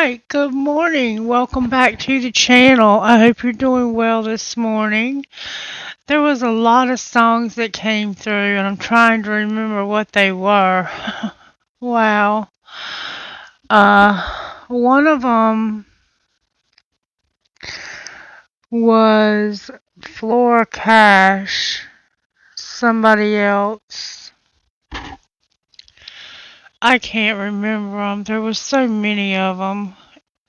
Alright, good morning. Welcome back to the channel. I hope you're doing well this morning. There was a lot of songs that came through, and I'm trying to remember what they were. Wow. One of them was Flora Cash, somebody else. I can't remember them. There was so many of them.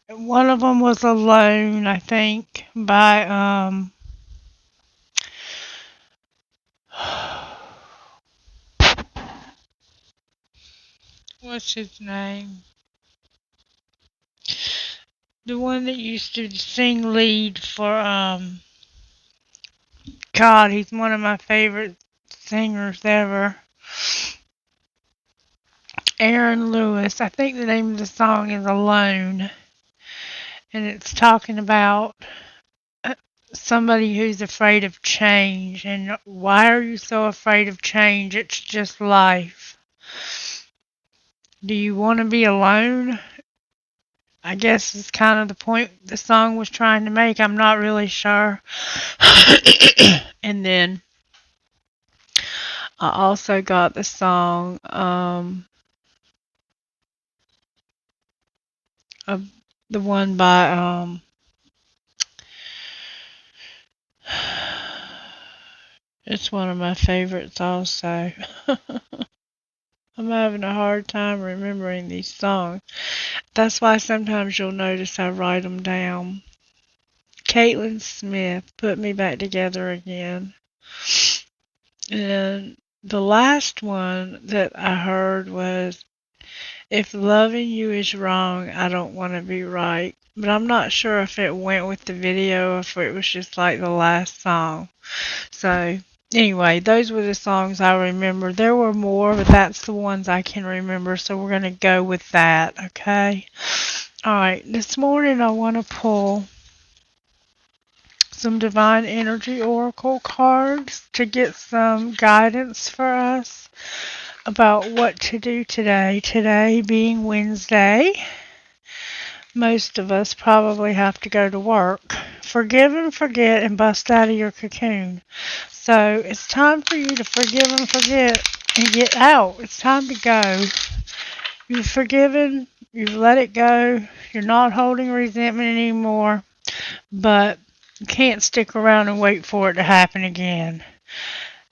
One of them was Alone, I think, by what's his name? The one that used to sing lead for God, he's one of my favorite singers ever. Aaron Lewis. I think the name of the song is Alone. And it's talking about somebody who's afraid of change. And why are you so afraid of change? It's just life. Do you want to be alone? I guess is kind of the point the song was trying to make. I'm not really sure. And then I also got the song of the one by it's one of my favorites also. I'm having a hard time remembering these songs. That's why sometimes you'll notice I write them down. Caitlin Smith, Put Me Back Together Again. And the last one that I heard was If Loving You Is Wrong, I Don't Want to Be Right. But I'm not sure if it went with the video or if it was just like the last song. So anyway, those were the songs I remember. There were more, but that's the ones I can remember. So we're going to go with that, okay? Alright, this morning I want to pull some Divine Energy Oracle cards to get some guidance for us about what to do today. Today being Wednesday, most of us probably have to go to work. Forgive and forget and bust out of your cocoon. So it's time for you to forgive and forget and get out. It's time to go. You've forgiven, you've let it go, you're not holding resentment anymore, but you can't stick around and wait for it to happen again.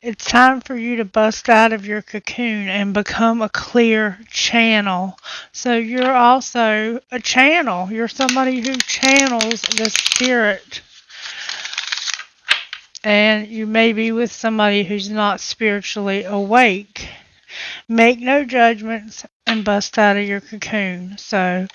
It's time for you to bust out of your cocoon and become a clear channel. So you're also a channel. You're somebody who channels the spirit. And you may be with somebody who's not spiritually awake. Make no judgments and bust out of your cocoon. So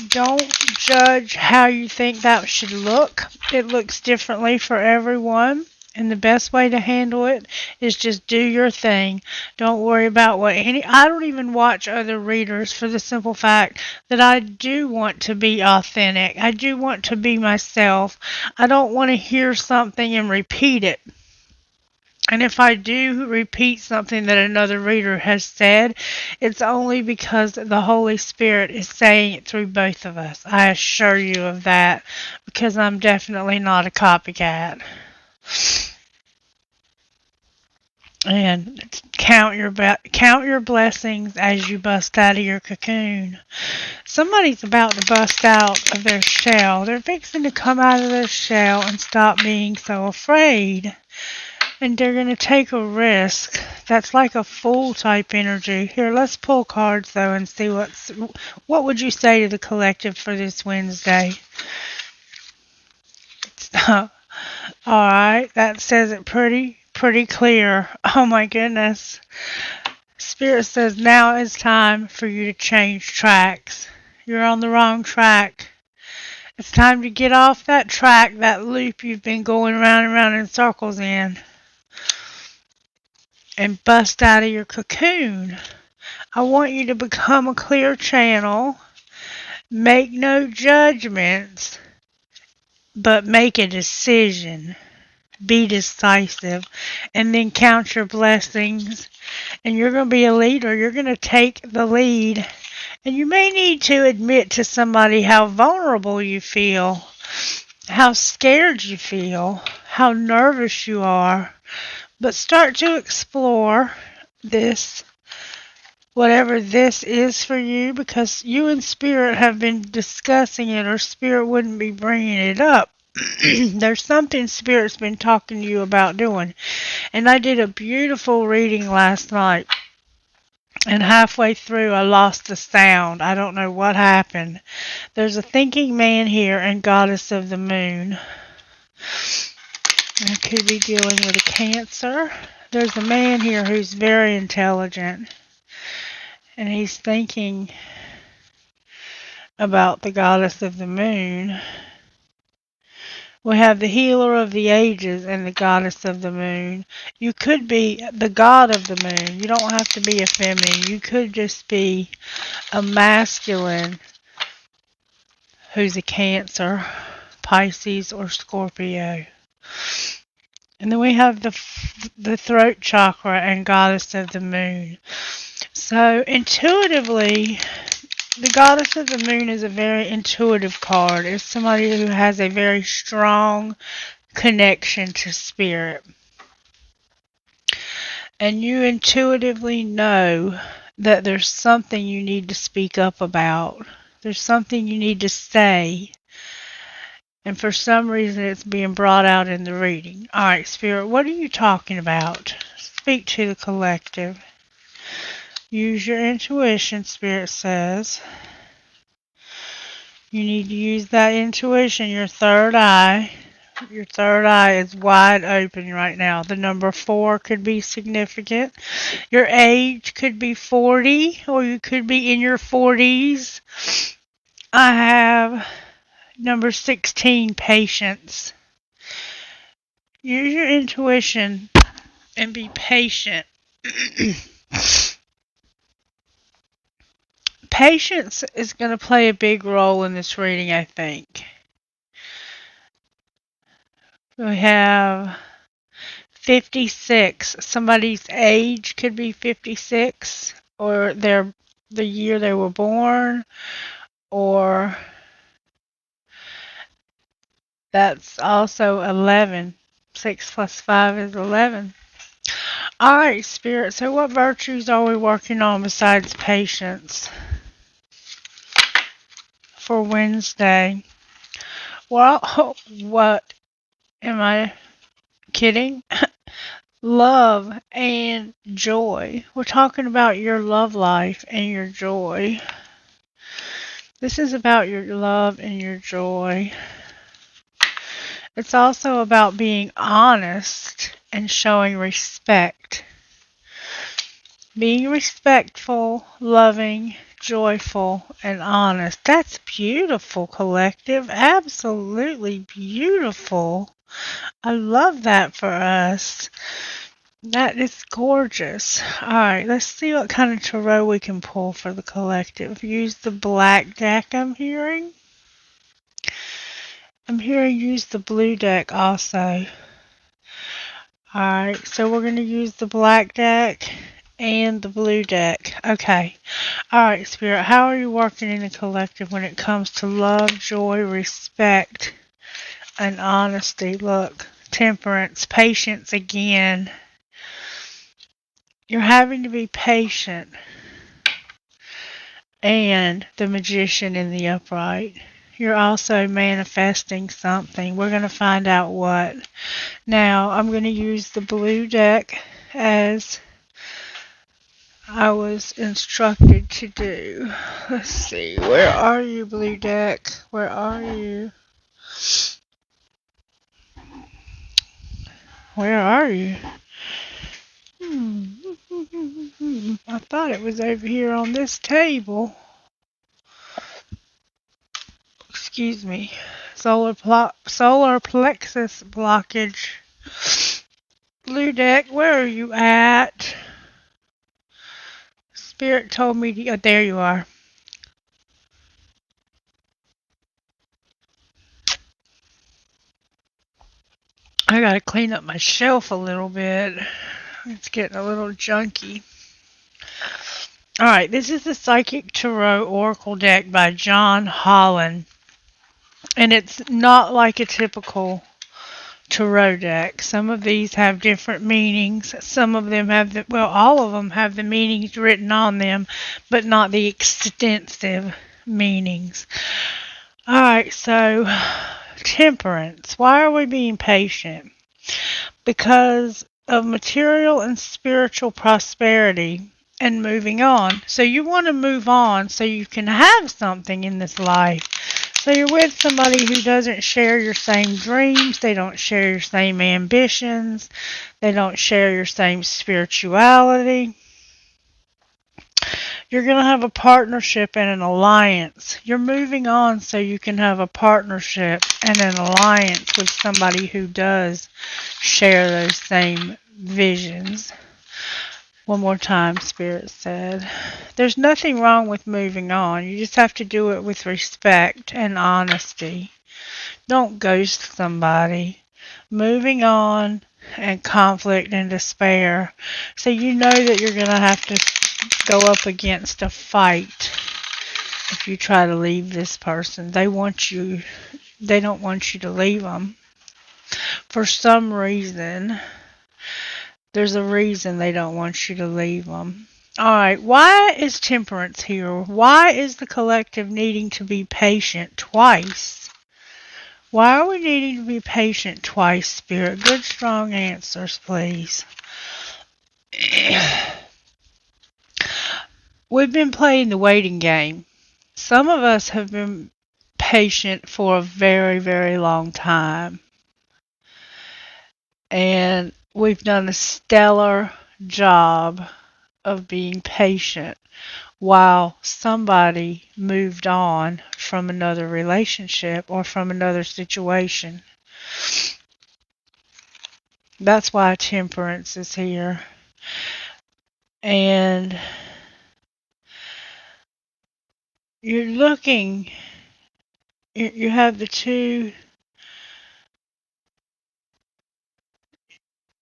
don't judge how you think that should look. It looks differently for everyone. And the best way to handle it is just do your thing. Don't worry about I don't even watch other readers for the simple fact that I do want to be authentic. I do want to be myself. I don't want to hear something and repeat it. And if I do repeat something that another reader has said, it's only because the Holy Spirit is saying it through both of us. I assure you of that, because I'm definitely not a copycat. And count your blessings as you bust out of your cocoon. Somebody's about to bust out of their shell. They're fixing to come out of their shell and stop being so afraid. And they're going to take a risk. That's like a fool type energy. Here, let's pull cards though and see what would you say to the collective for this Wednesday? Alright, that says it pretty clear. Oh my goodness. Spirit says now is time for you to change tracks. You're on the wrong track. It's time to get off that track, that loop you've been going round and round in circles in. And bust out of your cocoon. I want you to become a clear channel. Make no judgments, but make a decision. Be decisive, and then count your blessings. And you're going to be a leader. You're going to take the lead, And you may need to admit to somebody how vulnerable you feel, how scared you feel, how nervous you are. But start to explore this, whatever this is for you, because you and Spirit have been discussing it, or Spirit wouldn't be bringing it up. There's something Spirit's been talking to you about doing. And I did a beautiful reading last night. And halfway through, I lost the sound. I don't know what happened. There's a thinking man here and goddess of the moon. I could be dealing with a Cancer. There's a man here who's very intelligent. And he's thinking about the goddess of the moon. We have the healer of the ages and the goddess of the moon. You could be the god of the moon. You don't have to be a feminine. You could just be a masculine who's a Cancer, Pisces, or Scorpio. And then we have the throat chakra and goddess of the moon. So intuitively, the goddess of the moon is a very intuitive card. It's somebody who has a very strong connection to spirit. And you intuitively know that there's something you need to speak up about. There's something you need to say. And for some reason it's being brought out in the reading. Alright, Spirit, what are you talking about? Speak to the collective. Use your intuition, Spirit says. You need to use that intuition, your third eye. Your third eye is wide open right now. The number 4 could be significant. Your age could be 40, or you could be in your 40s. I have number 16, patience. Use your intuition and be patient. Patience is going to play a big role in this reading, I think. We have 56. Somebody's age could be 56, or the year they were born, or that's also 11. 6 plus 5 is 11. Alright, Spirit, so what virtues are we working on besides patience for Wednesday? Well, what am I kidding? Love and joy. We're talking about your love life and your joy. This is about your love and your joy. It's also about being honest and showing respect. Being respectful, loving, joyful, and honest. That's beautiful, collective. Absolutely beautiful. I love that for us. That is gorgeous. Alright, let's see what kind of tarot we can pull for the collective. Use the black deck, I'm hearing. I'm hearing use the blue deck also. Alright, so we're going to use the black deck and the blue deck. Okay. Alright, Spirit, how are you working in the collective when it comes to love, joy, respect, and honesty? Look, temperance, patience again. You're having to be patient. And the magician in the upright. You're also manifesting something. We're going to find out what. Now, I'm going to use the blue deck as I was instructed to do. Let's see. Where are you, blue deck? Where are you? Where are you? I thought it was over here on this table. Excuse me. Solar plexus blockage. Blue deck, where are you at? Spirit told me to... Oh, there you are. I gotta clean up my shelf a little bit. It's getting a little junky. Alright, this is the Psychic Tarot Oracle deck by John Holland. And it's not like a typical tarot deck. Some of these have different meanings. Some of them have all of them have the meanings written on them, but not the extensive meanings. Alright, so temperance. Why are we being patient? Because of material and spiritual prosperity and moving on. So you want to move on so you can have something in this life. So you're with somebody who doesn't share your same dreams, they don't share your same ambitions, they don't share your same spirituality. You're going to have a partnership and an alliance. You're moving on so you can have a partnership and an alliance with somebody who does share those same visions. One more time, Spirit said. There's nothing wrong with moving on. You just have to do it with respect and honesty. Don't ghost somebody. Moving on and conflict and despair. So you know that you're going to have to go up against a fight if you try to leave this person. They don't want you to leave them. For some reason, there's a reason they don't want you to leave them. Alright, why is temperance here? Why is the collective needing to be patient twice? Why are we needing to be patient twice, Spirit? Good, strong answers, please. We've been playing the waiting game. Some of us have been patient for a very, very long time. And we've done a stellar job of being patient while somebody moved on from another relationship or from another situation. That's why temperance is here. And you're looking, you have the two,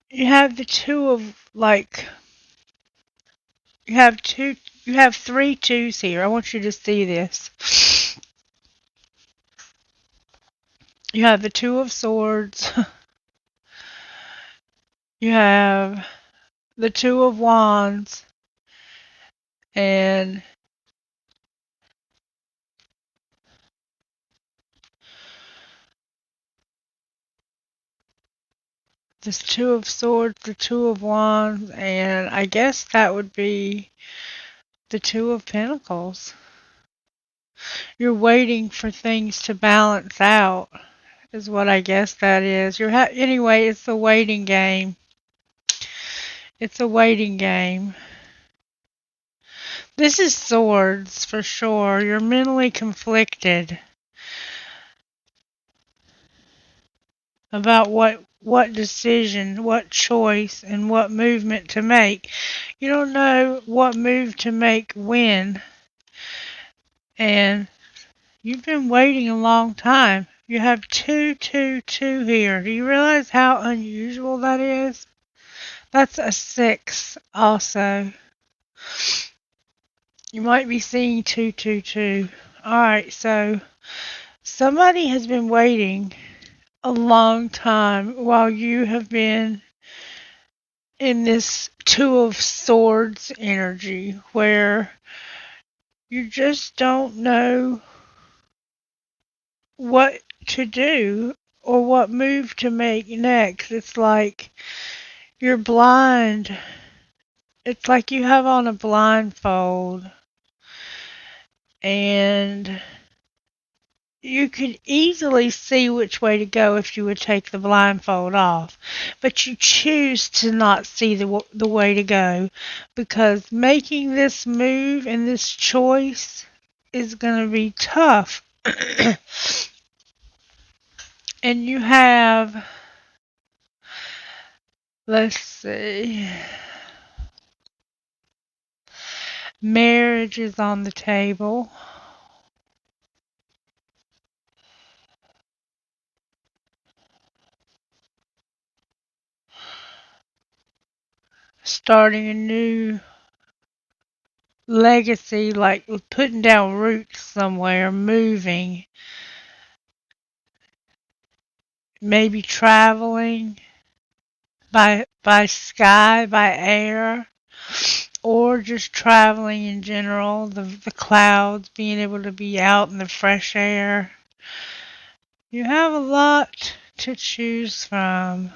you have the two of like, you have three twos here. I want you to see this. You have the Two of Swords. You have the Two of Wands. And this Two of Swords, the Two of Wands, and I guess that would be the Two of Pentacles. You're waiting for things to balance out, is what I guess that is. Anyway, it's a waiting game. It's a waiting game. This is Swords for sure. You're mentally conflicted about what decision, what choice, and what movement to make. You don't know what move to make when, and you've been waiting a long time. You have 222 here. Do you realize how unusual that is? That's a 6 also. You might be seeing 222. Alright, so somebody has been waiting a long time while you have been in this Two of Swords energy where you just don't know what to do or what move to make next. It's like you're blind. It's like you have on a blindfold and you could easily see which way to go if you would take the blindfold off, but you choose to not see the way to go because making this move and this choice is going to be tough. And you have, let's see, marriage is on the table. Starting a new legacy, like putting down roots somewhere, moving, maybe traveling by sky, by air, or just traveling in general, the clouds, being able to be out in the fresh air. You have a lot to choose from.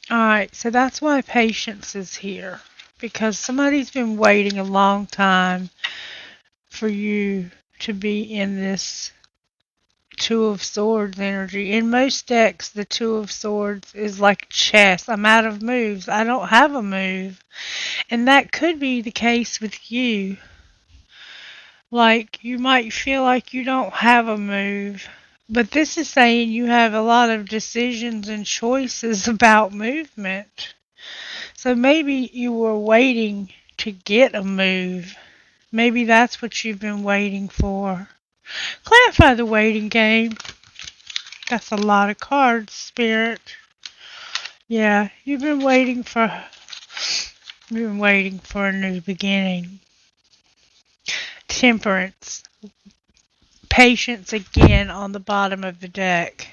Alright, so that's why patience is here. Because somebody's been waiting a long time for you to be in this Two of Swords energy. In most decks, the Two of Swords is like chess. I'm out of moves. I don't have a move. And that could be the case with you. Like, you might feel like you don't have a move. But this is saying you have a lot of decisions and choices about movement. So maybe you were waiting to get a move. Maybe that's what you've been waiting for. Clarify the waiting game. That's a lot of cards, Spirit. Yeah, you've been waiting for a new beginning. Temperance. Patience again on the bottom of the deck.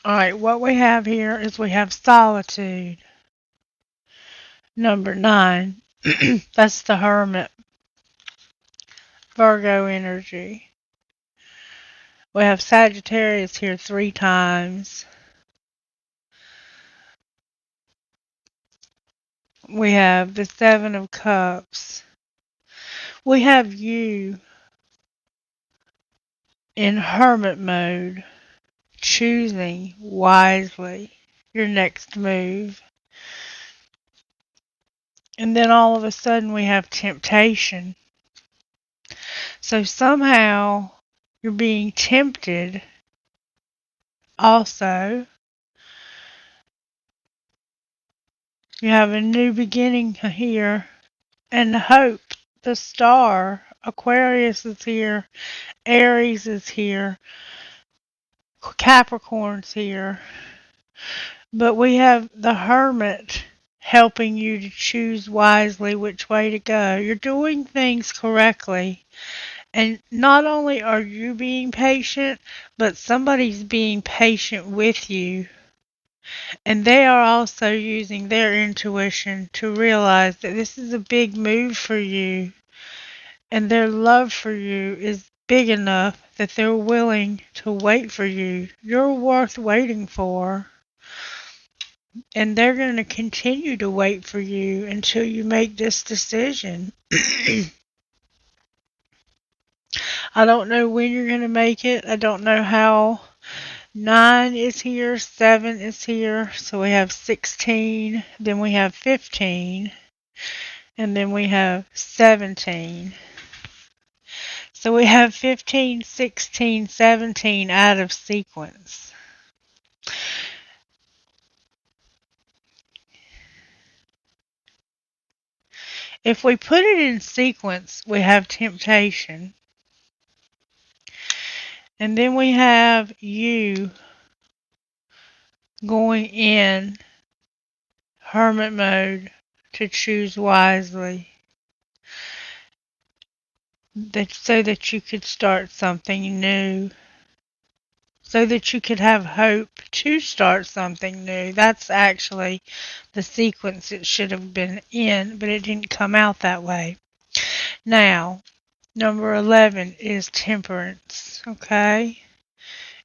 Alright, what we have here is we have solitude. Number 9. That's the Hermit. Virgo energy. We have Sagittarius here 3 times. We have the 7 of Cups. We have you in hermit mode, choosing wisely your next move. And then all of a sudden we have temptation. So somehow you're being tempted also. You have a new beginning here. And hope, the star, Aquarius is here, Aries is here, Capricorn's here. But we have the Hermit helping you to choose wisely which way to go. You're doing things correctly. And not only are you being patient, but somebody's being patient with you. And they are also using their intuition to realize that this is a big move for you. And their love for you is big enough that they're willing to wait for you. You're worth waiting for. And they're going to continue to wait for you until you make this decision. I don't know when you're going to make it. I don't know how. 9 is here, 7 is here, so we have 16, then we have 15, and then we have 17. So we have 15, 16, 17 out of sequence. If we put it in sequence, we have temptation. And then we have you going in hermit mode to choose wisely. So that you could start something new. So that you could have hope to start something new. That's actually the sequence it should have been in, but it didn't come out that way. Now, number 11 is temperance, okay?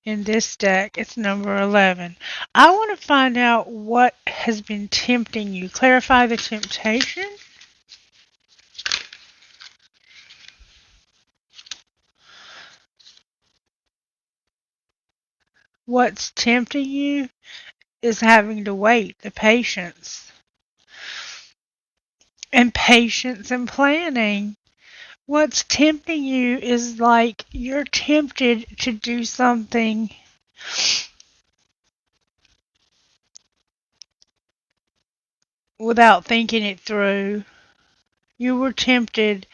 In this deck, it's number 11. I want to find out what has been tempting you. Clarify the temptation. What's tempting you is having to wait, the patience. And patience and planning. What's tempting you is like you're tempted to do something without thinking it through. You were tempted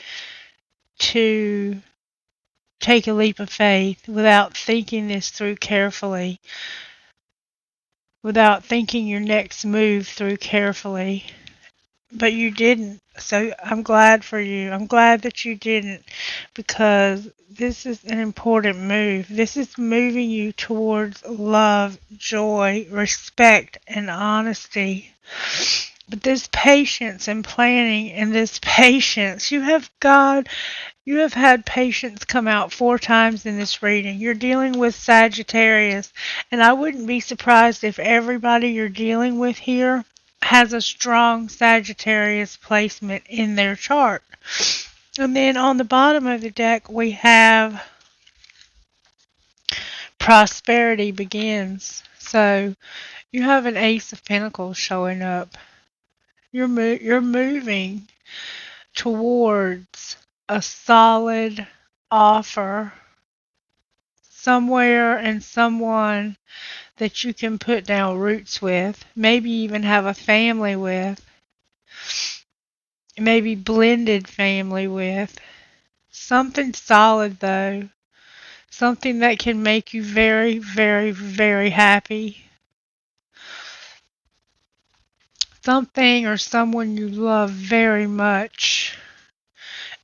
to take a leap of faith without thinking this through carefully. without thinking your next move through carefully. But you didn't. So I'm glad for you. I'm glad that you didn't, because this is an important move. This is moving you towards love, joy, respect, and honesty. But this patience and planning and this patience, you have had patience come out 4 times in this reading. You're dealing with Sagittarius, and I wouldn't be surprised if everybody you're dealing with here has a strong Sagittarius placement in their chart. And then on the bottom of the deck, we have prosperity begins. So you have an Ace of Pentacles showing up. You're moving towards a solid offer somewhere and someone that you can put down roots with, maybe even have a family with, maybe blended family with. Something solid though, something that can make you very, very, very happy. Something or someone you love very much.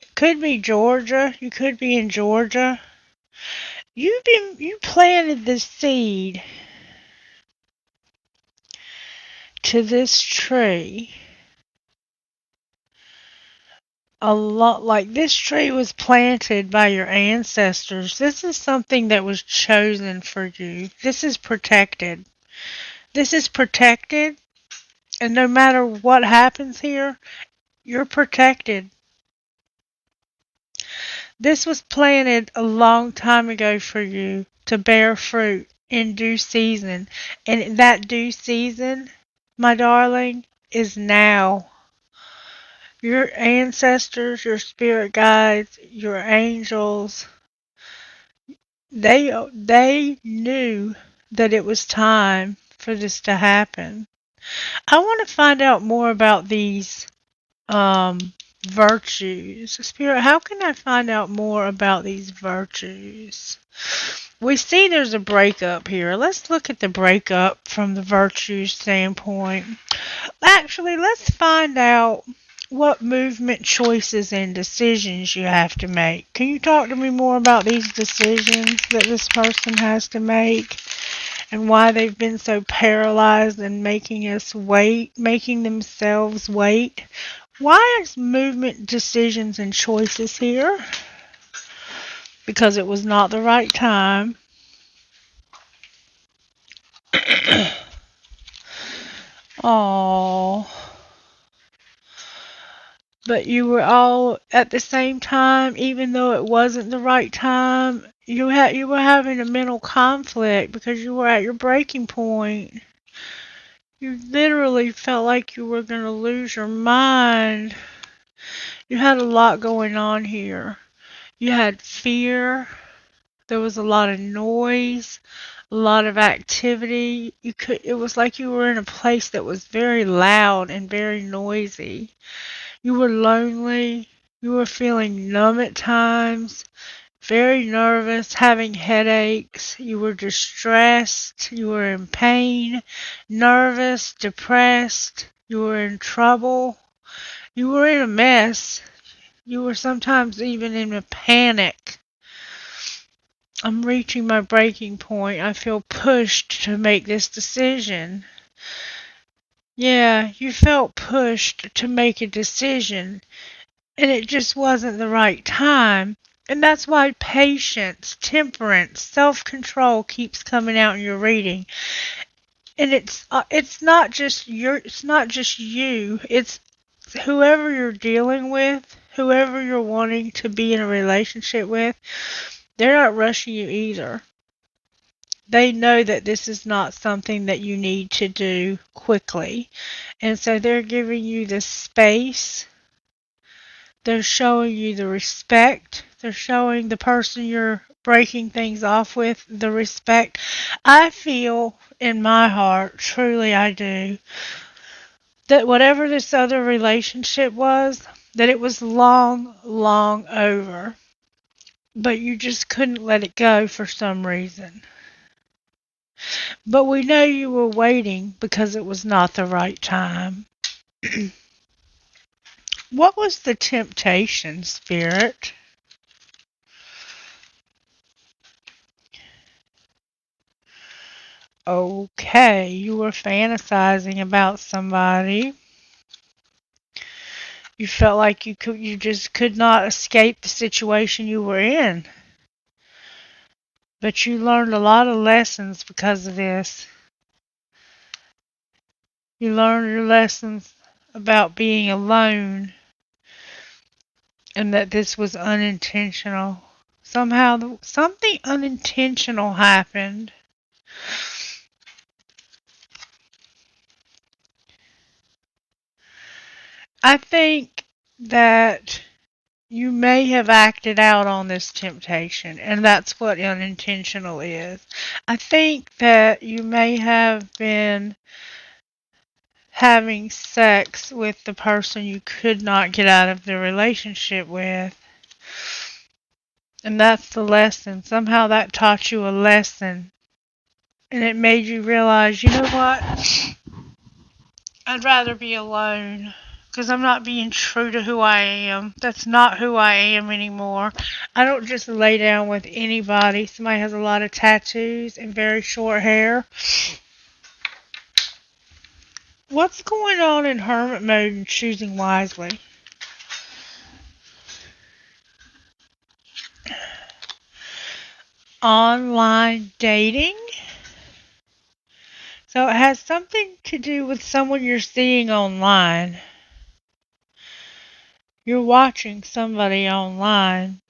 It could be Georgia. You could be in Georgia. You planted the seed to this tree a lot. Like, this tree was planted by your ancestors. This is something that was chosen for you. This is protected. This is protected, and no matter what happens here, you're protected. This was planted a long time ago for you to bear fruit in due season. And that due season, my darling, is now. Your ancestors, your spirit guides, your angels, they knew that it was time for this to happen. I want to find out more about these virtues. Spirit, how can I find out more about these virtues? We see there's a breakup here. Let's look at the breakup from the virtues standpoint. Actually, let's find out what movement choices and decisions you have to make. Can you talk to me more about these decisions that this person has to make and why they've been so paralyzed and making us wait, making themselves wait? Why is movement, decisions, and choices here? Because it was not the right time. Oh. But you were all at the same time, even though it wasn't the right time, you were having a mental conflict because you were at your breaking point. You literally felt like you were going to lose your mind. You had a lot going on here. You had fear. There was a lot of noise, a lot of activity. It was like you were in a place that was very loud and very noisy. You were lonely. You were feeling numb at times, very nervous, having headaches. You were distressed. You were in pain, nervous, depressed. You were in trouble. You were in a mess. You were sometimes even in a panic. I'm reaching my breaking point. I feel pushed to make this decision. Yeah, you felt pushed to make a decision, and it just wasn't the right time. And that's why patience, temperance, self-control keeps coming out in your reading. And it's not just you. It's whoever you're dealing with, whoever you're wanting to be in a relationship with. They're not rushing you either. They know that this is not something that you need to do quickly. And so they're giving you the space. They're showing you the respect. They're showing the person you're breaking things off with the respect. I feel in my heart, truly I do, that whatever this other relationship was, that it was long, long over. But you just couldn't let it go for some reason. But we know you were waiting because it was not the right time. What was the temptation, Spirit? Okay, you were fantasizing about somebody. You felt like you just could not escape the situation you were in. But you learned a lot of lessons because of this. You learned your lessons about being alone and that this was unintentional. Somehow something unintentional happened. I think that you may have acted out on this temptation, and that's what unintentional is. I think that you may have been having sex with the person you could not get out of the relationship with. And that's the lesson. Somehow that taught you a lesson. And it made you realize, you know what? I'd rather be alone. Because I'm not being true to who I am. That's not who I am anymore. I don't just lay down with anybody. Somebody has a lot of tattoos and very short hair. What's going on in hermit mode and choosing wisely? Online dating? So it has something to do with someone you're seeing online. You're watching somebody online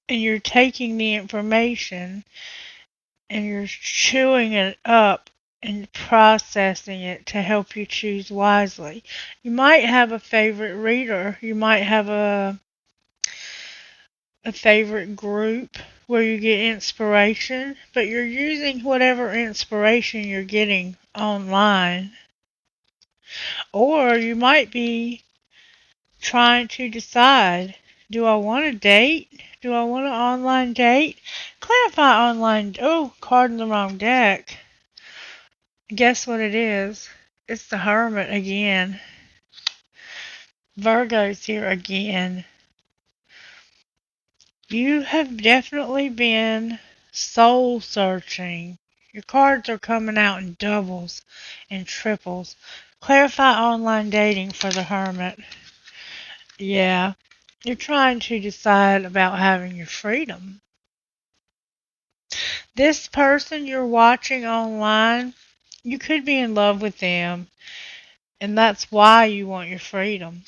and you're taking the information and you're chewing it up and processing it to help you choose wisely. You might have a favorite reader. You might have a favorite group where you get inspiration, but you're using whatever inspiration you're getting online. Or you might be trying to decide, do I want to date? Do I want an online date? Clarify online. Oh, card in the wrong deck. Guess what it is? It's the Hermit again. Virgo's here again. You have definitely been soul searching. Your cards are coming out in doubles and triples. Clarify online dating for the Hermit. Yeah, you're trying to decide about having your freedom. This person you're watching online, you could be in love with them, and that's why you want your freedom.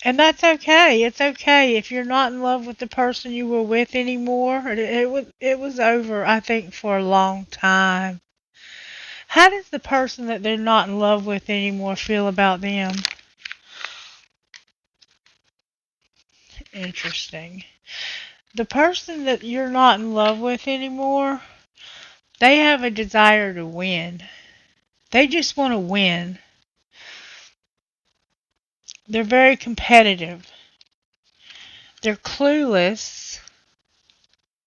And that's okay. It's okay if you're not in love with the person you were with anymore. It was over, I think, for a long time. How does the person that they're not in love with anymore feel about them? Interesting. The person that you're not in love with anymore, they have a desire to win. They just want to win. They're very competitive. They're clueless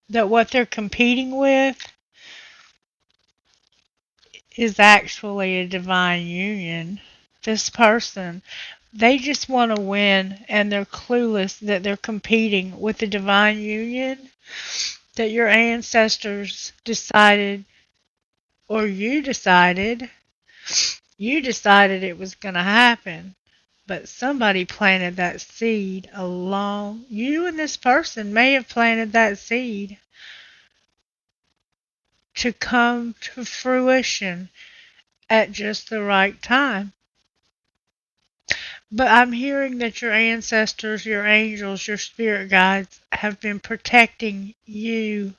that what they're competing with is actually a divine union. This person, they just want to win and they're clueless that they're competing with the divine union that your ancestors decided, or you decided it was going to happen. But somebody planted that seed along. You and this person may have planted that seed to come to fruition at just the right time. But I'm hearing that your ancestors, your angels, your spirit guides have been protecting you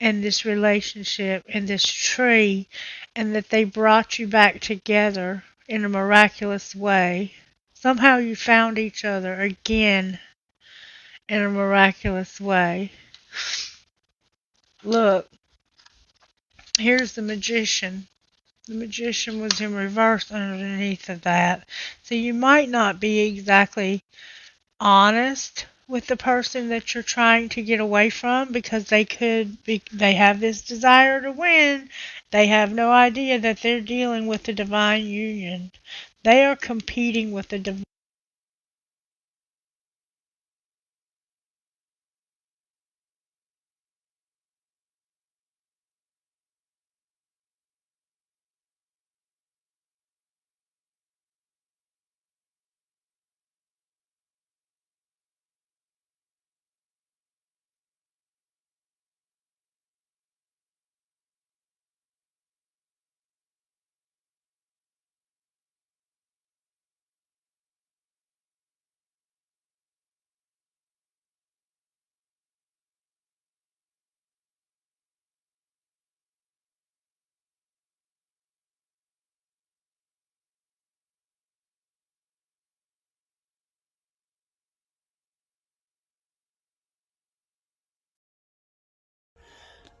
and this relationship and this tree, and that they brought you back together in a miraculous way. Somehow you found each other again in a miraculous way. Look, here's the magician. The magician was in reverse underneath of that. So you might not be exactly honest with the person that you're trying to get away from because they have this desire to win. They have no idea that they're dealing with the divine union. They are competing with the divine.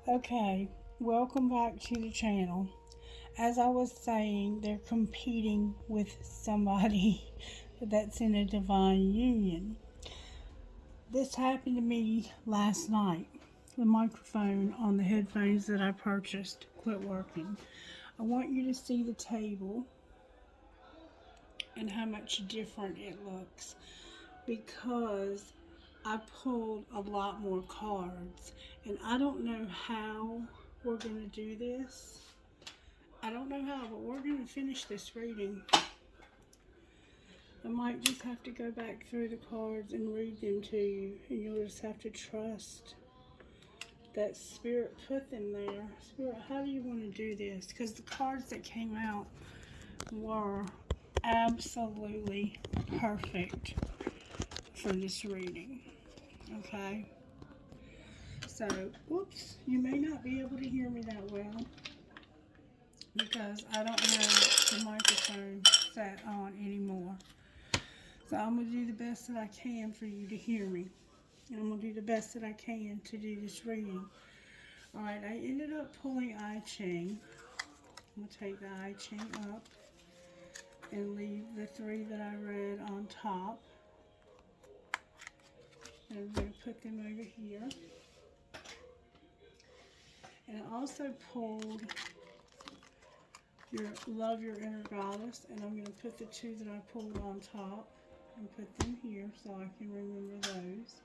Okay, welcome back to the channel. As I was saying, they're competing with somebody that's in a divine union. This happened to me last night. The microphone on the headphones that I purchased quit working. I want you to see the table and how much different it looks because I pulled a lot more cards, and I don't know how we're going to do this. I don't know how, but we're going to finish this reading. I might just have to go back through the cards and read them to you, and you'll just have to trust that Spirit put them there. Spirit, how do you want to do this? Because the cards that came out were absolutely perfect for this reading. Okay? So, whoops, you may not be able to hear me that well because I don't have the microphone set on anymore. So I'm going to do the best that I can for you to hear me. And I'm going to do the best that I can to do this reading. Alright, I ended up pulling I Ching. I'm going to take the I Ching up and leave the three that I read on top. And I'm going to put them over here. And I also pulled Love Your Inner Goddess, and I'm going to put the two that I pulled on top and put them here so I can remember those.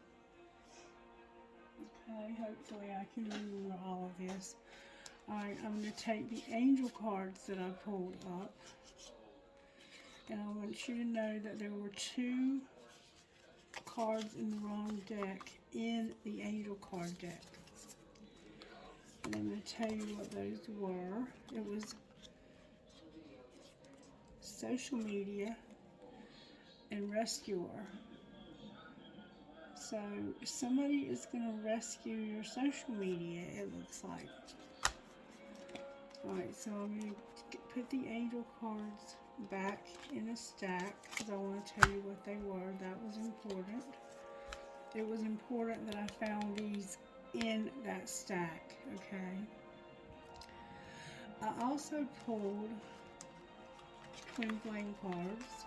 Okay, hopefully I can remember all of this. Alright, I'm going to take the angel cards that I pulled up, and I want you to know that there were two cards in the wrong deck in the angel card deck. And I'm going to tell you what those were. It was social media and rescuer. So somebody is going to rescue your social media, it looks like. Alright, so I'm going to put the angel cards back in a stack because I want to tell you what they were. That was important. It was important that I found these in that stack, okay? I also pulled twin flame cards,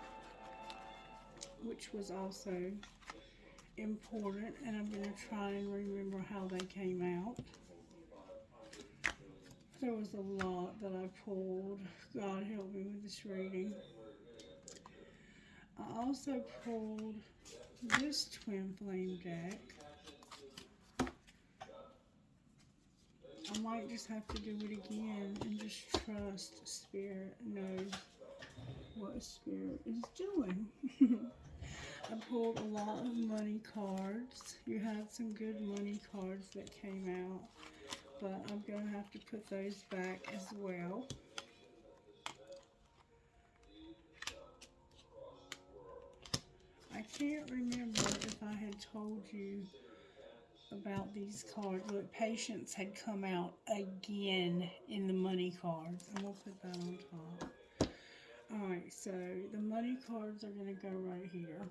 which was also important, and I'm going to try and remember how they came out. There was a lot that I pulled. God help me with this reading. I also pulled this twin flame deck. I might just have to do it again and just trust Spirit knows what Spirit is doing. I pulled a lot of money cards. You had some good money cards that came out, but I'm going to have to put those back as well. I can't remember if I had told you about these cards. Look, patience had come out again in the money cards. I'm going to put that on top. Alright, so the money cards are going to go right here.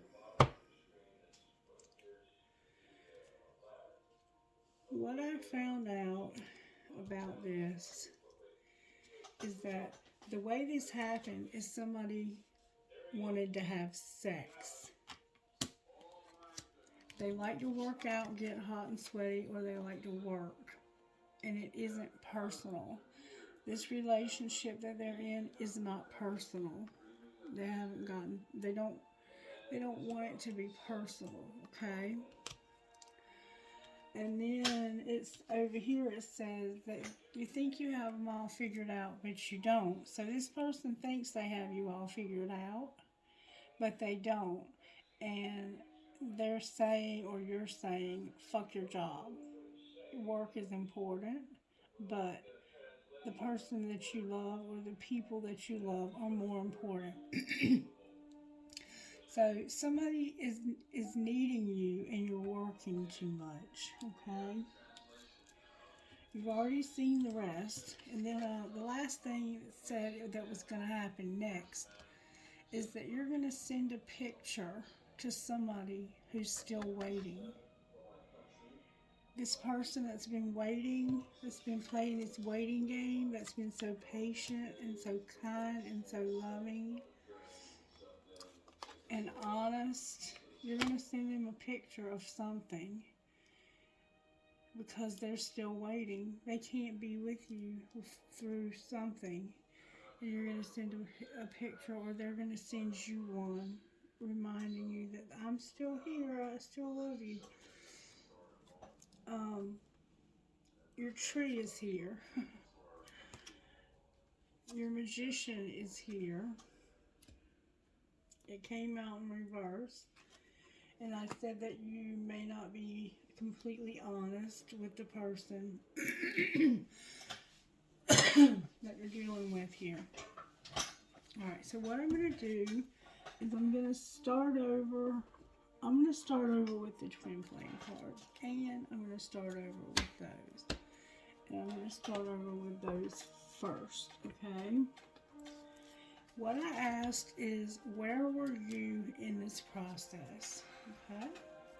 What I found out about this is that the way this happened is somebody wanted to have sex. They like to work out, get hot and sweaty, or they like to work. And it isn't personal. This relationship that they're in is not personal. They don't want it to be personal, okay? And then it's over here, it says that you think you have them all figured out, but you don't. So this person thinks they have you all figured out, but they don't. And they're saying, or you're saying, fuck your job. Work is important, but the person that you love or the people that you love are more important. So somebody is needing you and you're working too much, okay? You've already seen the rest. And then the last thing it said that was going to happen next is that you're going to send a picture to somebody who's still waiting. This person that's been waiting, that's been playing this waiting game, that's been so patient and so kind and so loving and honest, you're going to send them a picture of something because they're still waiting. They can't be with you through something. And you're going to send them a picture, or they're going to send you one reminding you that I'm still here, I still love you. Your tree is here. Your magician is here. It came out in reverse. And I said that you may not be completely honest with the person that you're dealing with here. Alright, so what I'm going to do is I'm going to start over. I'm going to start over with the twin flame cards. And I'm going to start over with those. And I'm going to start over with those first, okay? What I asked is, where were you in this process? Okay?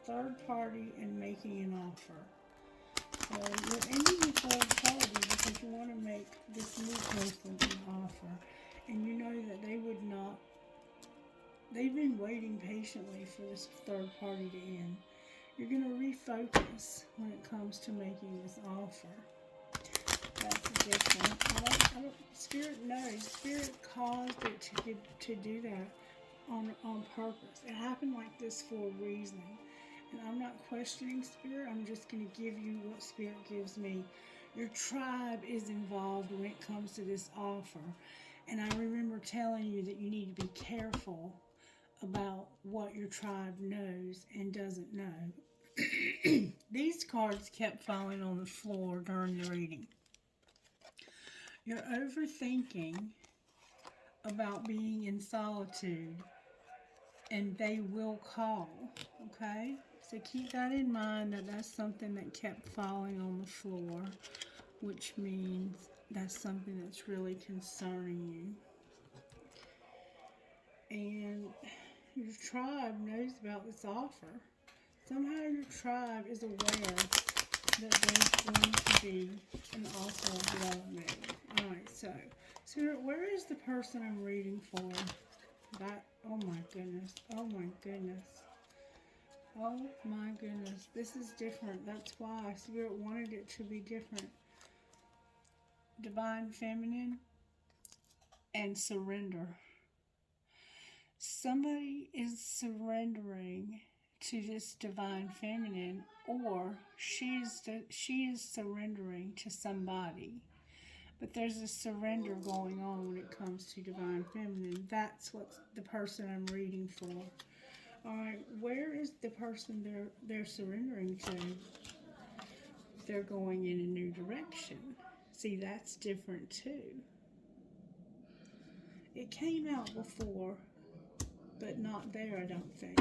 Third party and making an offer. So you're ending the third party because you want to make this new person an offer. And you know that they would not. They've been waiting patiently for this third party to end. You're going to refocus when it comes to making this offer. That's different. Spirit knows. Spirit caused it to do that on purpose. It happened like this for a reason. And I'm not questioning Spirit. I'm just going to give you what Spirit gives me. Your tribe is involved when it comes to this offer. And I remember telling you that you need to be careful about what your tribe knows and doesn't know. These cards kept falling on the floor during the reading. You're overthinking about being in solitude, and they will call, okay? So keep that in mind, that that's something that kept falling on the floor, which means that's something that's really concerning you. And your tribe knows about this offer. Somehow your tribe is aware that there's going to be an offer of love made. Alright, so Spirit, where is the person I'm reading for? Oh my goodness. Oh my goodness. Oh my goodness. This is different. That's why Spirit wanted it to be different. Divine Feminine and surrender. Somebody is surrendering to this Divine Feminine, or she is surrendering to somebody. But there's a surrender going on when it comes to Divine Feminine. That's what the person I'm reading for. Alright, where is the person they're surrendering to? They're going in a new direction. See, that's different too. It came out before, but not there, I don't think.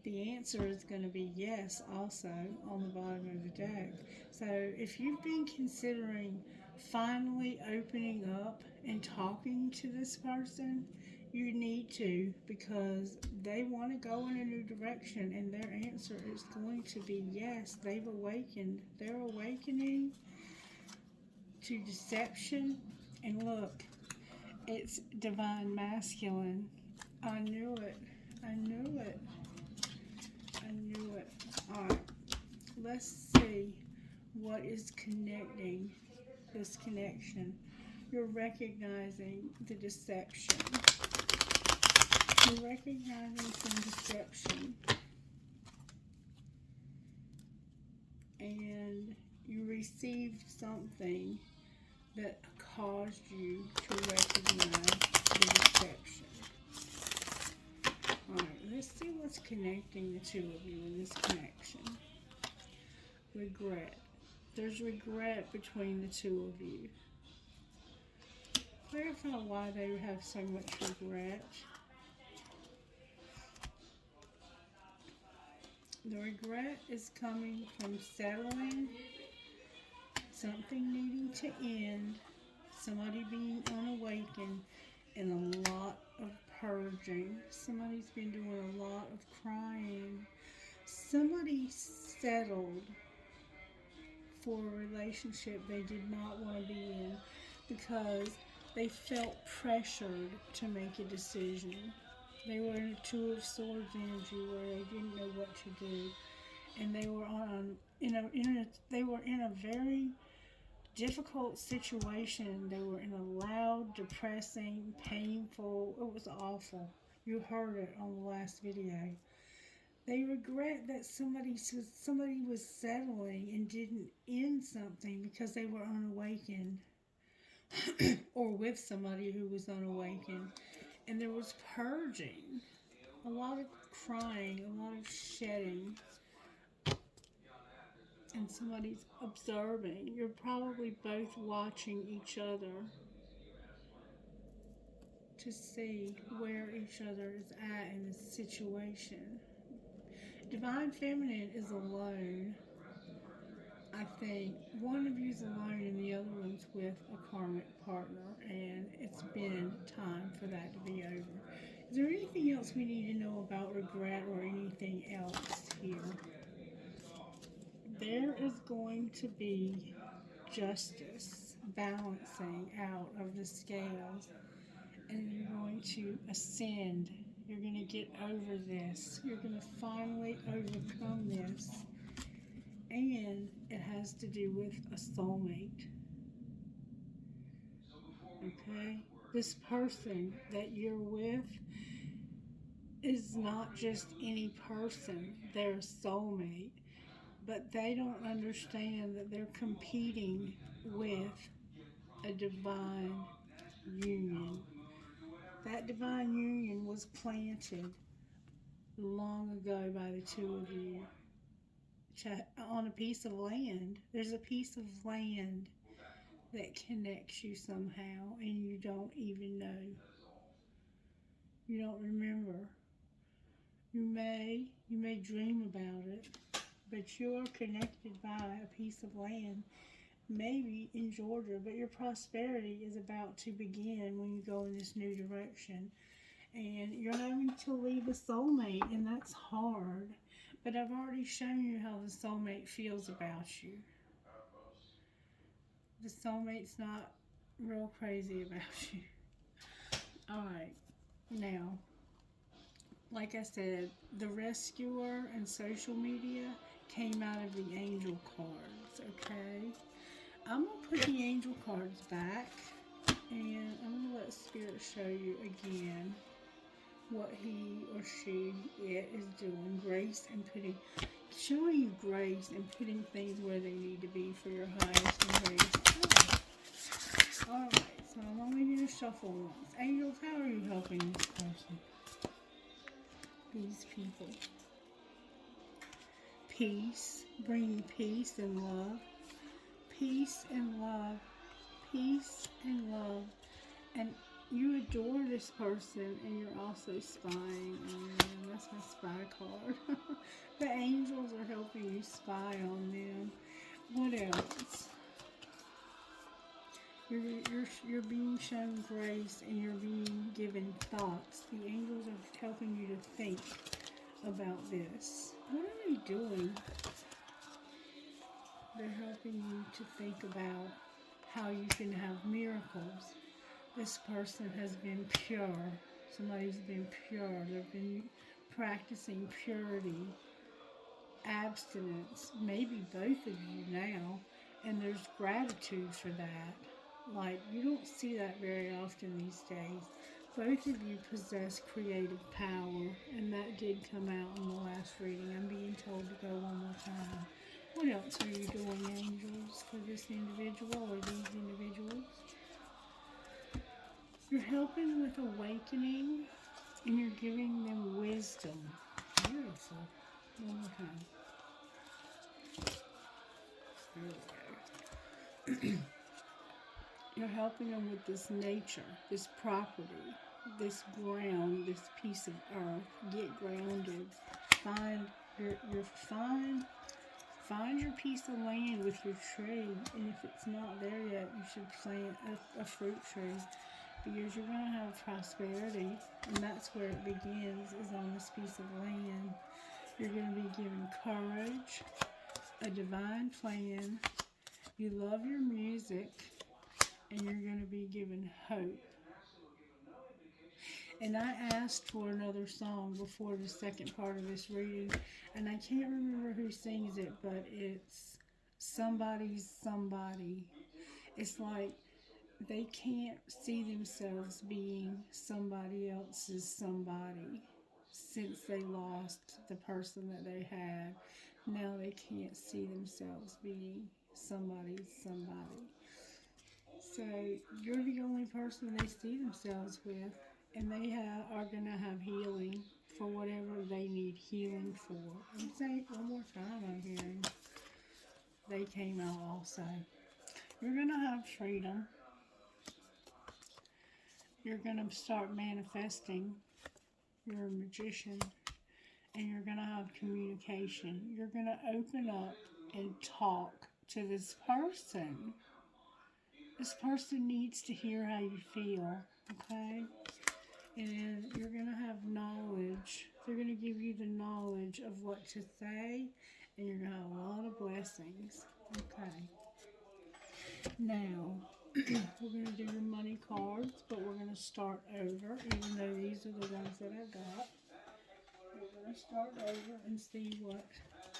The answer is going to be yes also on the bottom of the deck. So if you've been considering finally opening up and talking to this person, you need to, because they want to go in a new direction, and their answer is going to be yes. They've awakened. They're awakening to deception. And look, it's Divine Masculine. I knew it. I knew it. I knew it. Alright, let's see what is connecting this connection. You're recognizing the deception. You're recognizing some deception. And you received something that caused you to recognize the deception. Alright, let's see what's connecting the two of you in this connection. Regret. There's regret between the two of you. Clarify why they have so much regret. The regret is coming from settling, something needing to end, somebody being unawakened, and a lot of purging. Somebody's been doing a lot of crying. Somebody settled for a relationship they did not want to be in because they felt pressured to make a decision. They were in a Two of Swords energy where they didn't know what to do, and they were they were in a very difficult situation. They were in a loud, depressing, painful. It was awful. You heard it on the last video. They regret that somebody was settling and didn't end something because they were unawakened, or with somebody who was unawakened. And there was purging, a lot of crying, a lot of shedding, and somebody's observing. You're probably both watching each other to see where each other is at in this situation. Divine Feminine is alone. I think one of you's alone and the other one's with a karmic partner, and it's been time for that to be over. Is there anything else we need to know about regret or anything else here? There is going to be justice, balancing out of the scales, and you're going to ascend. You're going to get over this. You're going to finally overcome this. And it has to do with a soulmate. Okay? This person that you're with is not just any person. They're a soulmate. But they don't understand that they're competing with a divine union. That divine union was planted long ago by the two of you on a piece of land. There's a piece of land that connects you somehow, and you don't even know. You don't remember. You may dream about it, but you are connected by a piece of land, maybe in Georgia, but your prosperity is about to begin when you go in this new direction. And you're having to leave a soulmate, and that's hard. But I've already shown you how the soulmate feels about you. The soulmate's not real crazy about you. Alright, now, like I said, the rescuer and social media came out of the angel cards, okay? I'm going to put the angel cards back, and I'm going to let Spirit show you again what he or she is doing. Grace and putting, showing you grace and putting things where they need to be for your highest and greatest good. Alright, so I'm only going to shuffle once. Angels, how are you helping this person? These people. Peace, bringing peace and love. Peace and love. Peace and love. And you adore this person, and you're also spying on them. That's my spy card. The angels are helping you spy on them. What else? You're being shown grace, and you're being given thoughts. The angels are helping you to think about this. What are they doing? They're helping you to think about how you can have miracles. This person has been pure. Somebody's been pure. They've been practicing purity. abstinence, maybe both of you now, and there's gratitude for that. Like, you don't see that very often these days. Both of you possess creative power, and that did come out in the last reading. I'm being told to go one more time. What else are you doing, angels, for this individual or these individuals? You're helping with awakening, and you're giving them wisdom. Beautiful. One more time. There we go. You're helping them with this nature, this property, this ground, this piece of earth. Get grounded. Find find your piece of land with your tree. And if it's not there yet, you should plant a fruit tree, because you're going to have prosperity, and that's where it begins, is on this piece of land. You're going to be given courage, a divine plan. You love your music, and you're going to be given hope. And I asked for another song before the second part of this reading, and I can't remember who sings it, but it's Somebody's Somebody. It's like they can't see themselves being somebody else's somebody since they lost the person that they had. Now they can't see themselves being somebody's somebody. So you're the only person they see themselves with, and they are going to have healing for whatever they need healing for. I'm saying it one more time, I'm hearing. They came out also. You're going to have freedom. You're going to start manifesting. You're a magician, and you're going to have communication. You're going to open up and talk to this person. This person needs to hear how you feel, okay? And you're going to have knowledge. They're going to give you the knowledge of what to say, and you're going to have a lot of blessings, okay? Now, we're going to do your money cards, but we're going to start over, even though these are the ones that I got. We're going to start over and see what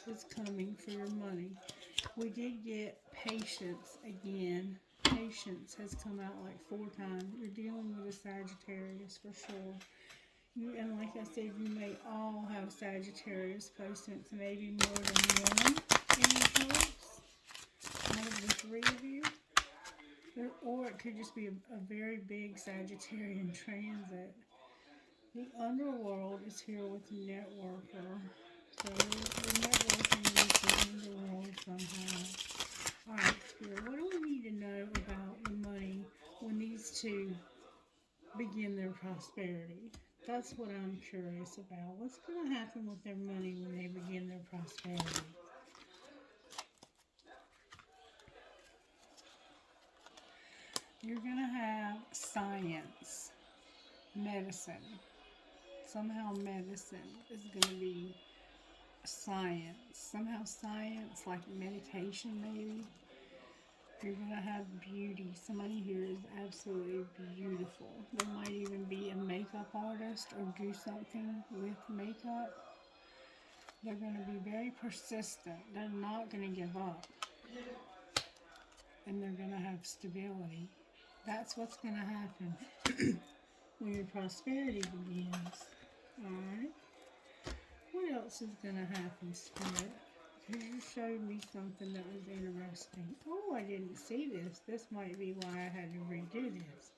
is coming for your money. We did get patience again. Patience has come out like 4 times. You're dealing with a Sagittarius for sure. And like I said, you may all have Sagittarius placements, maybe more than one in your charts. One of the 3 of you. Or it could just be a very big Sagittarian transit. The underworld is here with the networker. So you're networking with the underworld somehow. Alright, Spirit, what do we need to know about the money when these two begin their prosperity? That's what I'm curious about. What's going to happen with their money when they begin their prosperity? You're going to have science, medicine. Somehow medicine is going to be science. Somehow science, like medication maybe. You're going to have beauty. Somebody here is absolutely beautiful. There might even be a makeup artist or do something with makeup. They're going to be very persistent. They're not going to give up. And they're going to have stability. That's what's going to happen when your prosperity begins. Alright? What else is going to happen, Spirit? Because you showed me something that was interesting. Oh, I didn't see this. This might be why I had to redo this.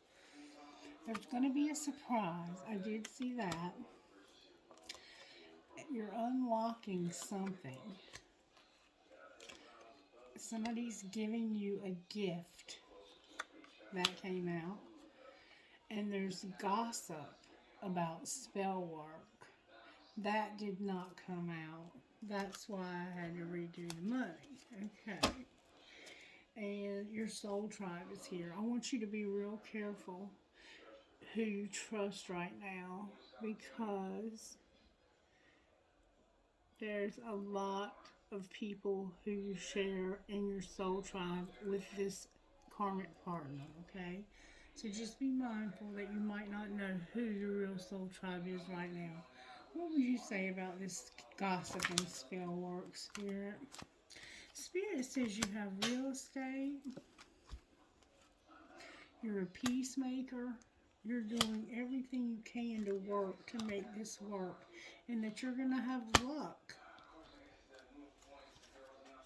There's going to be a surprise. I did see that. You're unlocking something. Somebody's giving you a gift. That came out. And there's gossip about spell work. That did not come out. That's why I had to redo the money. Okay. And your soul tribe is here. I want you to be real careful who you trust right now, because there's a lot of people who you share in your soul tribe with this karmic partner, okay? So just be mindful that you might not know who your real soul tribe is right now. What would you say about this gossip and spell work, Spirit? Spirit says you have real estate, you're a peacemaker, you're doing everything you can to work to make this work, and that you're going to have luck.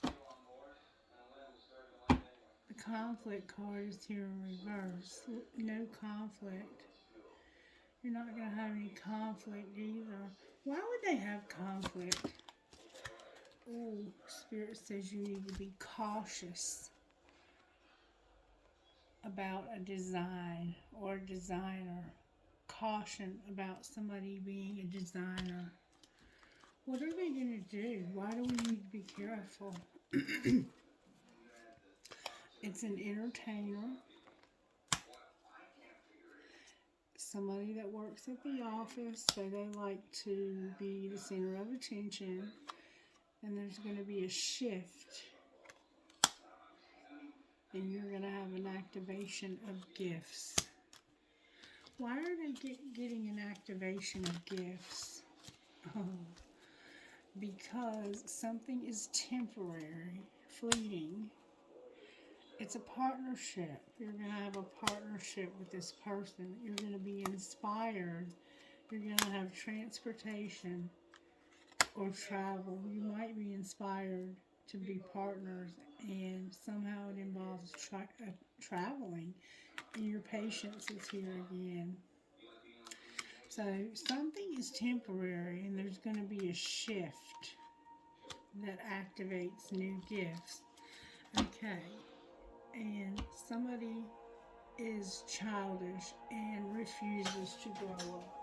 The conflict card is here in reverse. No conflict. You're not going to have any conflict either. Why would they have conflict? Oh, Spirit says you need to be cautious about a design or a designer. Caution about somebody being a designer. What are they going to do? Why do we need to be careful? It's an entertainer. Somebody that works at the office, so they like to be the center of attention. And there's going to be a shift. And you're going to have an activation of gifts. Why are they getting an activation of gifts? Oh, because something is temporary, fleeting. It's a partnership. You're going to have a partnership with this person. You're going to be inspired. You're going to have transportation or travel. You might be inspired to be partners, and somehow it involves traveling, and your patience is here again. So something is temporary, and there's going to be a shift that activates new gifts. Okay, and somebody is childish and refuses to grow up.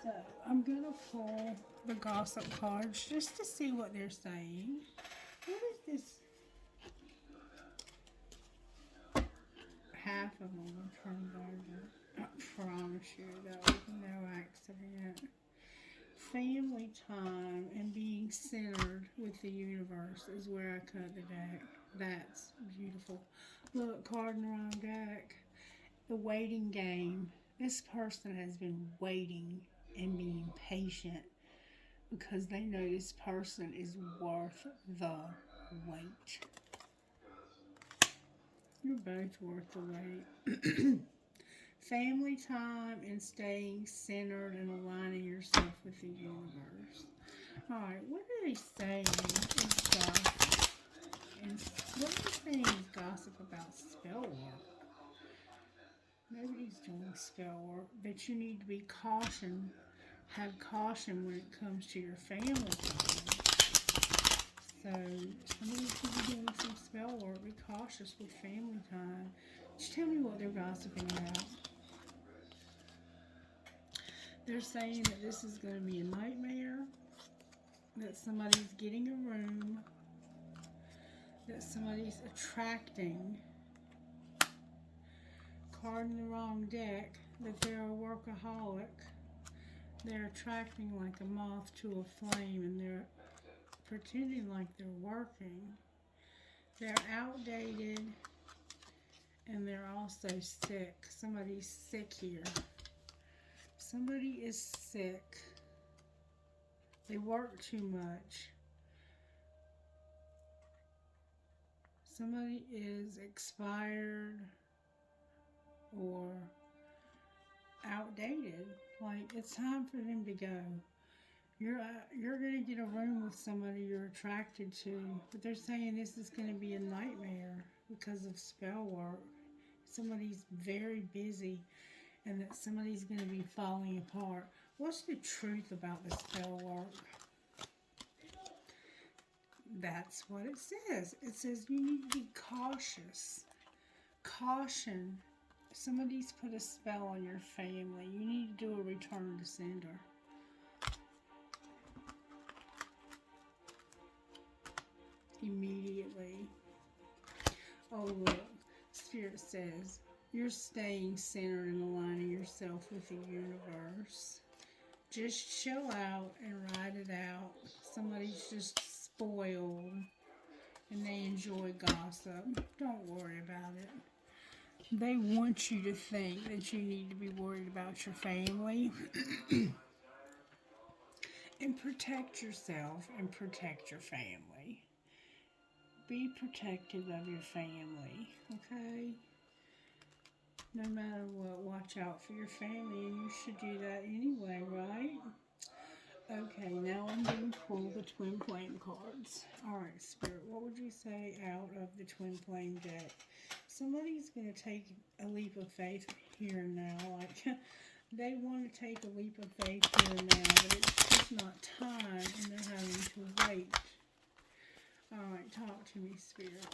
So I'm going to pull the gossip cards just to see what they're saying. What is this? Half of them were turned over. I promise you that was no accident. Family time and being centered with the universe is where I cut the deck. That's beautiful. Look, card in the wrong deck. The waiting game. This person has been waiting and being patient because they know this person is worth the wait. You're both worth the wait. Family time and staying centered and aligning yourself with the universe. Alright, what are they saying is gossip? And what are they saying is gossip about spell work? Nobody's doing spell work, but you need to be caution. Have caution when it comes to your family time. So, somebody could be doing some spell work. Be cautious with family time. Just tell me what they're gossiping about. They're saying that this is going to be a nightmare, that somebody's getting a room, that somebody's attracting. Card in the wrong deck, that they're a workaholic. They're attracting like a moth to a flame, and they're pretending like they're working. They're outdated, and they're also sick. Somebody's sick here. Somebody is sick. They work too much. Somebody is expired or outdated. Like, it's time for them to go. You're going to get a room with somebody you're attracted to, but they're saying this is going to be a nightmare because of spell work. Somebody's very busy, and that somebody's going to be falling apart. What's the truth about the spell work? That's what it says. It says you need to be cautious. Caution. Somebody's put a spell on your family. You need to do a return to sender. Immediately. Oh, look. Spirit says you're staying centered and aligning yourself with the universe. Just chill out and ride it out. Somebody's just spoiled and they enjoy gossip. Don't worry about it. They want you to think that you need to be worried about your family. And protect yourself and protect your family. Be protective of your family, okay? No matter what, watch out for your family, and you should do that anyway, right? Okay, now I'm going to pull the twin flame cards. Alright, Spirit, what would you say out of the twin flame deck? Somebody's going to take a leap of faith here and now. Like, they want to take a leap of faith here and now, but it's just not time, and they're having to wait. Alright, talk to me, Spirit.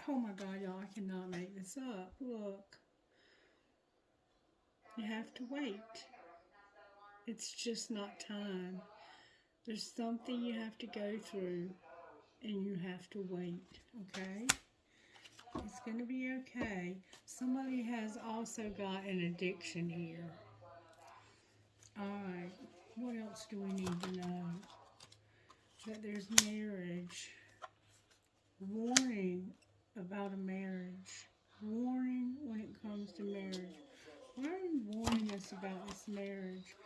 Oh my God, y'all, I cannot make this up. Look. You have to wait. It's just not time. There's something you have to go through, and you have to wait, okay? It's going to be okay. Somebody has also got an addiction here. Alright, what else do we need to know? That there's marriage. Warning about a marriage. Warning when it comes to marriage. Why are you warning us about this marriage?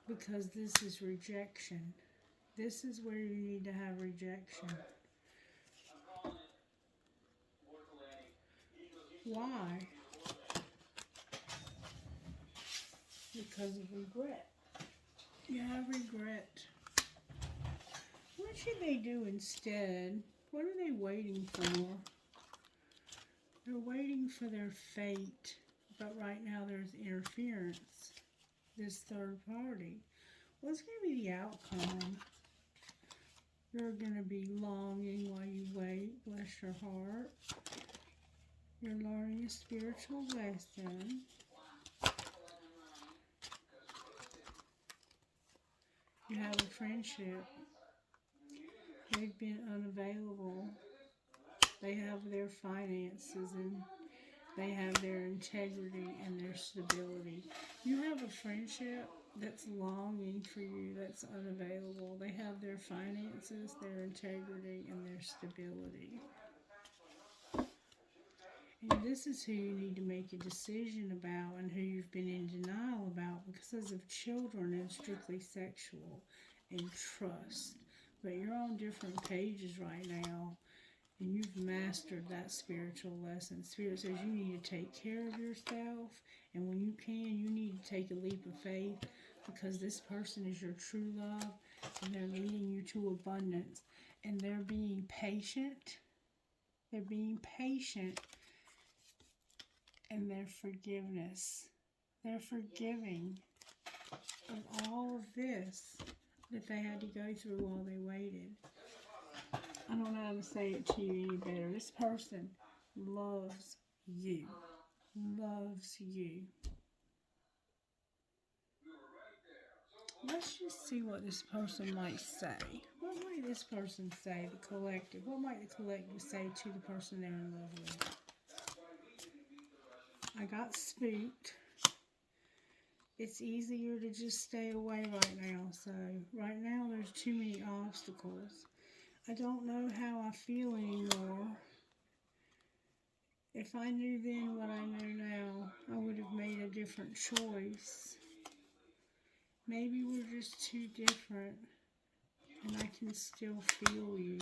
Because this is rejection. This is where you need to have rejection. Why? Because of regret. You have regret. What should they do instead? What are they waiting for? They're waiting for their fate. But right now there's interference. This third party. What's going to be the outcome? You're going to be longing while you wait. Bless your heart. You're learning a spiritual lesson. You have a friendship. They've been unavailable. They have their finances and they have their integrity and their stability. You have a friendship that's longing for you, that's unavailable. They have their finances, their integrity, and their stability. And this is who you need to make a decision about and who you've been in denial about because of children and strictly sexual and trust. But you're on different pages right now and you've mastered that spiritual lesson. Spirit says you need to take care of yourself, and when you can, you need to take a leap of faith because this person is your true love and they're leading you to abundance and they're being patient. They're being patient. And their forgiveness. They're forgiving of all of this that they had to go through while they waited. I don't know how to say it to you any better. This person loves you. Loves you. Let's just see what this person might say. What might this person say, the collective? What might the collective say to the person they're in love with? I got spooked. It's easier to just stay away right now. So right now there's too many obstacles. I don't know how I feel anymore. If I knew then what I know now, I would have made a different choice. Maybe we're just too different and I can still feel you.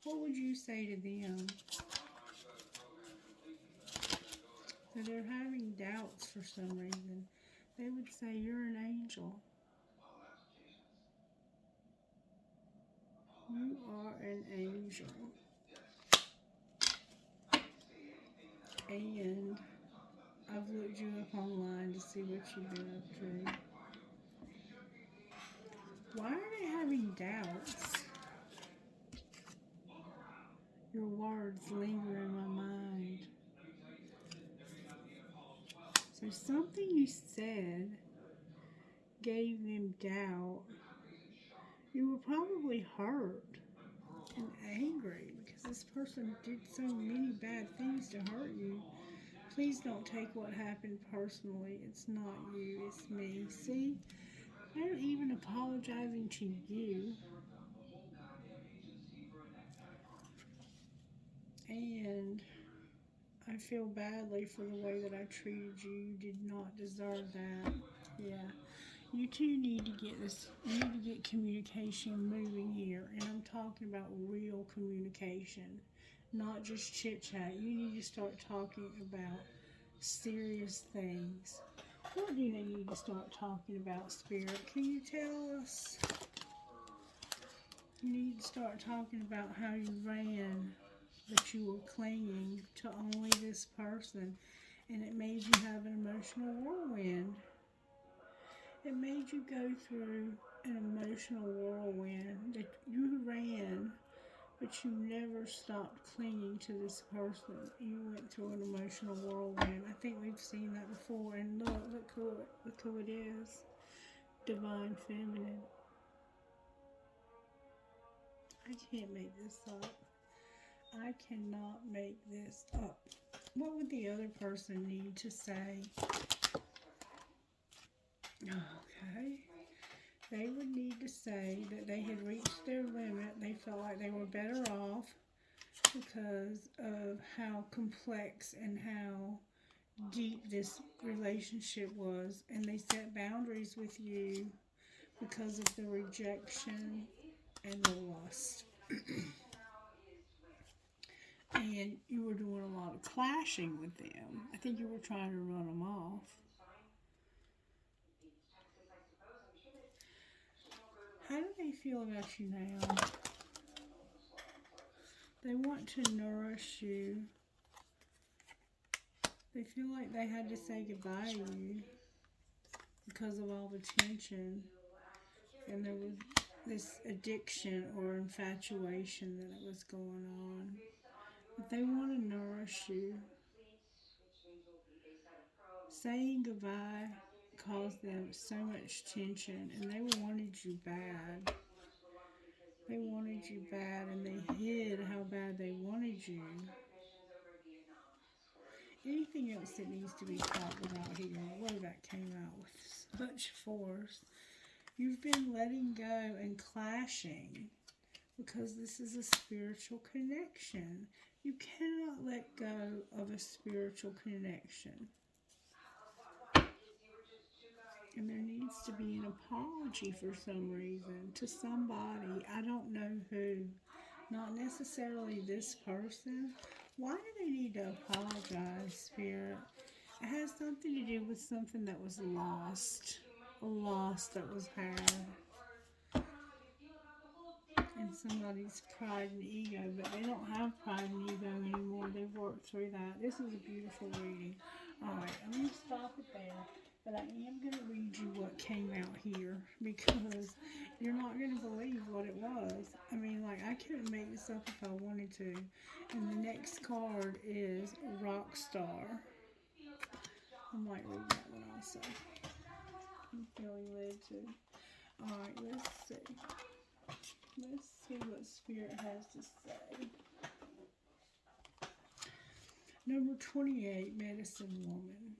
What would you say to them? So they're having doubts for some reason. They would say, you're an angel. You are an angel. And I've looked you up online to see what you've been up to. Why are they having doubts? Your words linger in my mind. So something you said gave them doubt. You were probably hurt and angry because this person did so many bad things to hurt you. Please don't take what happened personally. It's not you, it's me. See? They're even apologizing to you. And I feel badly for the way that I treated you. You did not deserve that. Yeah. You two need to get this, you need to get communication moving here. And I'm talking about real communication, not just chit chat. You need to start talking about serious things. What do they need to start talking about, Spirit? Can you tell us? You need to start talking about how you ran, but you were clinging to only this person, and it made you have an emotional whirlwind. It made you go through an emotional whirlwind that you ran, but you never stopped clinging to this person. You went through an emotional whirlwind. I think we've seen that before. And look who it is. Divine Feminine. I can't make this up. I cannot make this up. What would the other person need to say? Okay. They would need to say that they had reached their limit. They felt like they were better off because of how complex and how deep this relationship was. And they set boundaries with you because of the rejection and the lust. And you were doing a lot of clashing with them. I think you were trying to run them off. How do they feel about you now? They want to nourish you. They feel like they had to say goodbye to you because of all the tension. And there was this addiction or infatuation that was going on. But they want to nourish you. Saying goodbye caused them so much tension, and they wanted you bad. They wanted you bad, and they hid how bad they wanted you. Anything else that needs to be talked about here? Well, that came out with such force. You've been letting go and clashing because this is a spiritual connection. You cannot let go of a spiritual connection. And there needs to be an apology for some reason to somebody. I don't know who. Not necessarily this person. Why do they need to apologize, Spirit? It has something to do with something that was lost. A loss that was had. And somebody's pride and ego, but they don't have pride and ego anymore. They've worked through that. This is a beautiful reading. Alright, I'm going to stop it there. But I am going to read you what came out here because you're not going to believe what it was. I mean, like, I couldn't make this up if I wanted to. And the next card is Rock Star. I might read that one also. I'm feeling led to. Alright, let's see. Let's see what Spirit has to say. Number 28, Medicine Woman.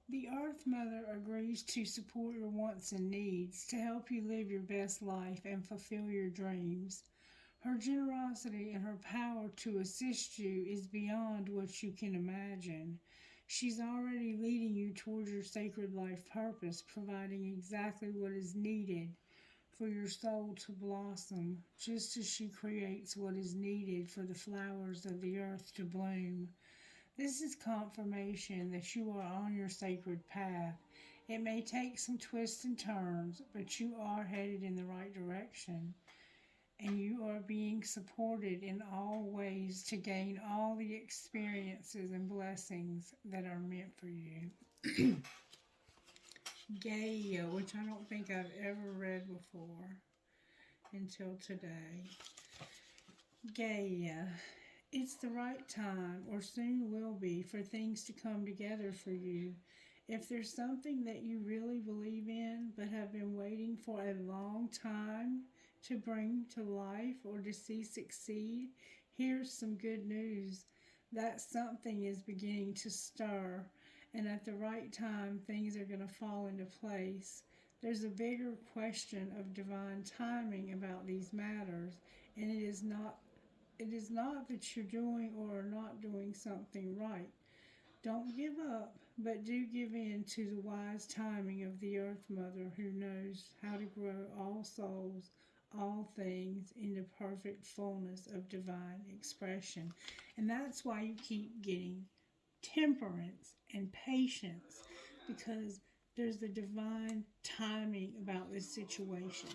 The Earth Mother agrees to support your wants and needs to help you live your best life and fulfill your dreams. Her generosity and her power to assist you is beyond what you can imagine. She's already leading you towards your sacred life purpose, providing exactly what is needed for your soul to blossom, just as she creates what is needed for the flowers of the earth to bloom. This is confirmation that you are on your sacred path. It may take some twists and turns, but you are headed in the right direction. And you are being supported in all ways to gain all the experiences and blessings that are meant for you. Gaia, which I don't think I've ever read before until today. Gaia. It's the right time, or soon will be, for things to come together for you. If there's something that you really believe in, but have been waiting for a long time to bring to life or to see succeed, here's some good news. That something is beginning to stir, and at the right time, things are going to fall into place. There's a bigger question of divine timing about these matters, and it is not that you're doing or are not doing something right. Don't give up, but do give in to the wise timing of the Earth Mother who knows how to grow all souls, all things into perfect fullness of divine expression. And that's why you keep getting temperance and patience, because there's the divine timing about this situation.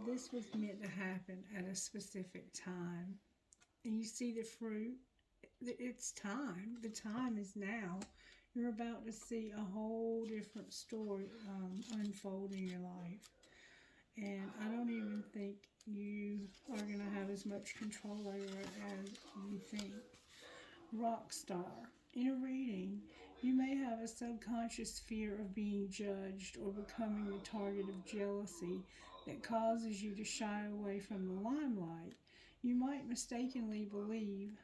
This was meant to happen at a specific time. And you see the fruit. It's time. The time is now. You're about to see a whole different story unfold in your life. And I don't even think you are going to have as much control over it as you think. Rock star. In a reading, you may have a subconscious fear of being judged or becoming the target of jealousy that causes you to shy away from the limelight. You might mistakenly believe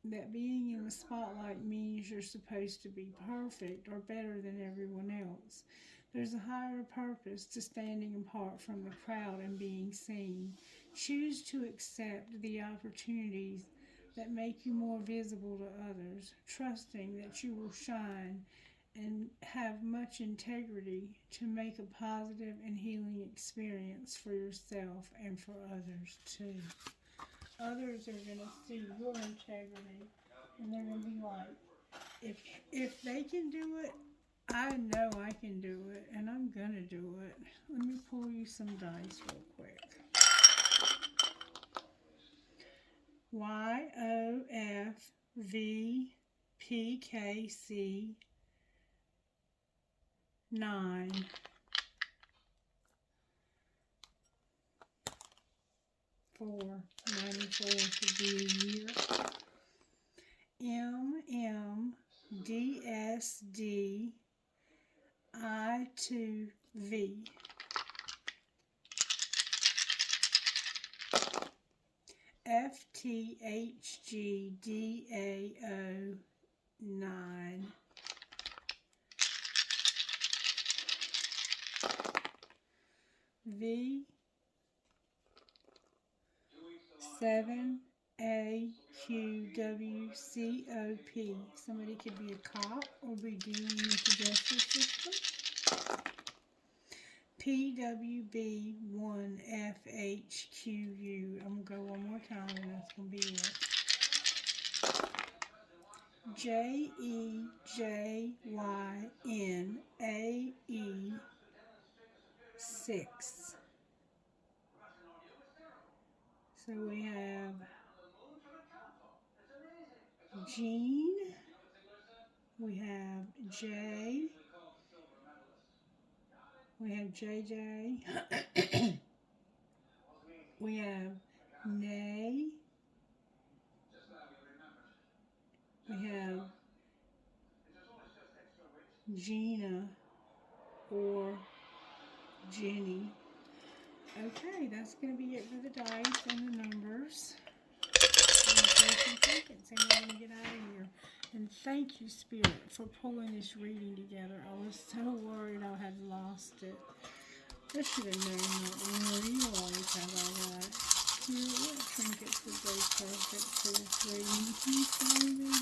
that being in the spotlight means you're supposed to be perfect or better than everyone else. There's a higher purpose to standing apart from the crowd and being seen. Choose to accept the opportunities that make you more visible to others, trusting that you will shine and have much integrity to make a positive and healing experience for yourself and for others too. Others are going to see your integrity and they're going to be like, if they can do it, I know I can do it, and I'm going to do it. Let me pull you some dice real quick. YOFVPKC 9. 94 should be a year. MMDSD I2V. FTHGDAO 9. V 7AQWCOP. Somebody could be a cop or be dealing with the justice system. PWB1FHQU. I'm going to go one more time and that's going to be it. JEJYNAE6. So we have Jean, we have J, we have JJ, we have Nay, we have Gina or Jenny. Okay, that's going to be it for the dice and the numbers. I'm going to play some seconds and we're going to get out of here. And thank you, Spirit, for pulling this reading together. I was so worried I had lost it. I should have known that. You always have all that. What trinkets would go perfect for this reading? Can you find them?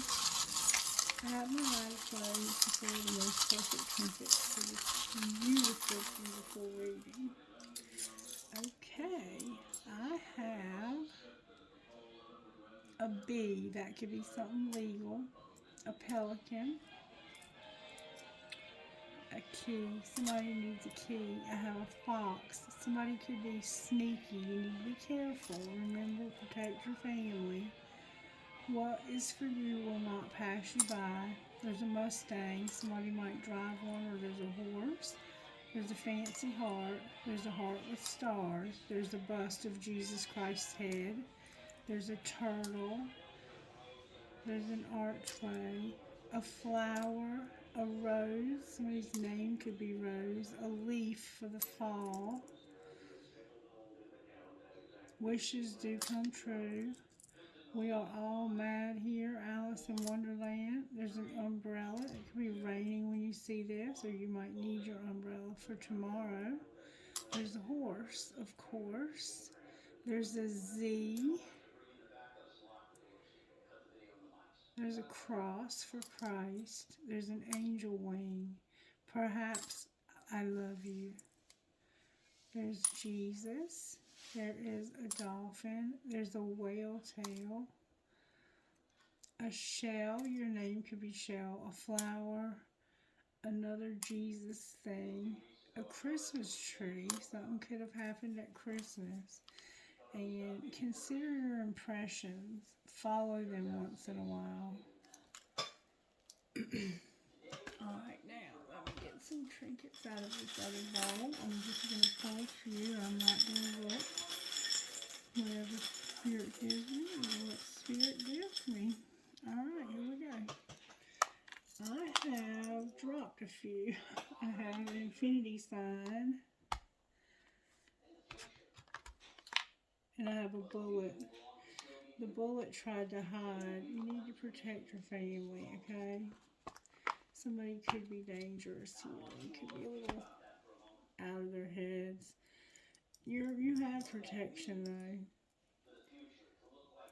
I have my eyes closed to pull the most perfect trinkets for this beautiful, beautiful reading. Okay, I have a bee. That could be something legal. A pelican. A key. Somebody needs a key. I have a fox. Somebody could be sneaky. You need to be careful. Remember, protect your family. What is for you will not pass you by. There's a Mustang. Somebody might drive one, or there's a horse. There's a fancy heart. There's a heart with stars. There's a bust of Jesus Christ's head. There's a turtle. There's an archway. A flower. A rose. Somebody's name could be Rose. A leaf for the fall. Wishes do come true. We are all mad here. Alice in Wonderland. There's an umbrella. It could be raining when you see this, or you might need your umbrella for tomorrow. There's a horse, of course. There's a Z. There's a cross for Christ. There's an angel wing. Perhaps I love you. There's Jesus. There is a dolphin. There's a whale tail. A shell. Your name could be shell. A flower. Another Jesus thing. A Christmas tree. Something could have happened at Christmas. And consider your impressions. Follow them once in a while. Alright, now let me get some trinkets out of this other bowl. I'm just going to pull a few. I'm not going to look. Whatever Spirit gives me is what Spirit gives me. Alright, here we go. I have dropped a few. I have an infinity sign. And I have a bullet. The bullet tried to hide. You need to protect your family, okay? Somebody could be dangerous here. They could be a little out of their heads. You have protection though.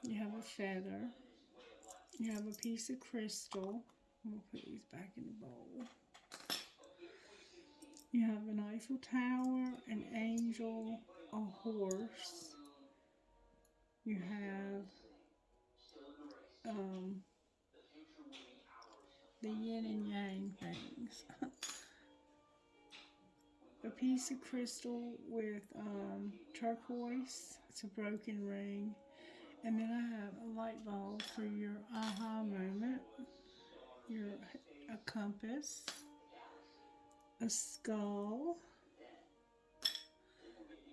You have a feather. You have a piece of crystal. I'm gonna put these back in the bowl. You have an Eiffel Tower, an angel, a horse. You have the yin and yang things. A piece of crystal with turquoise. It's a broken ring. And then I have a light bulb for your aha moment. A compass. A skull.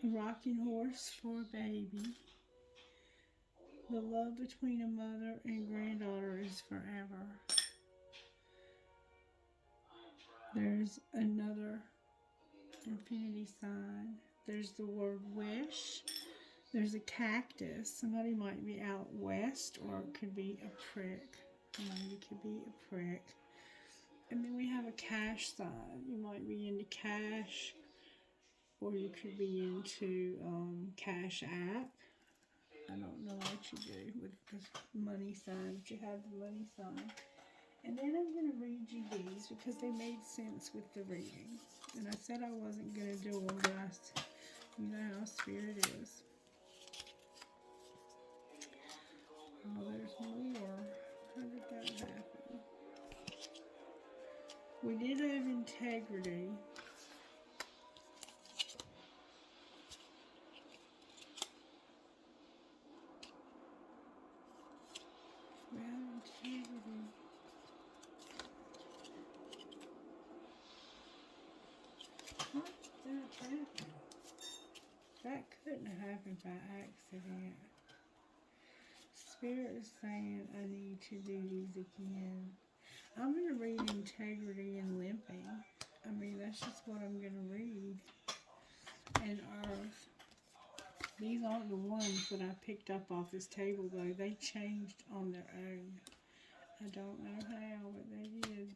A rocking horse for a baby. The love between a mother and granddaughter is forever. There's another infinity sign. There's the word wish. There's a cactus. Somebody might be out west, or it could be a prick. Somebody could be a prick. And then we have a cash sign. You might be into cash, or you could be into Cash App. I don't know what you do with the money sign, but you have the money sign. And then I'm going to read you these because they made sense with the reading. And I said I wasn't going to do them, but you know how Spirit is. Oh, there's more. How did that happen? We did have integrity. We have integrity. How did that happen? That couldn't have happened by accident. Spirit is saying I need to do these again. I'm going to read integrity and limping. I mean, that's just what I'm going to read. And earth. These aren't the ones that I picked up off this table, though. They changed on their own. I don't know how, but they did.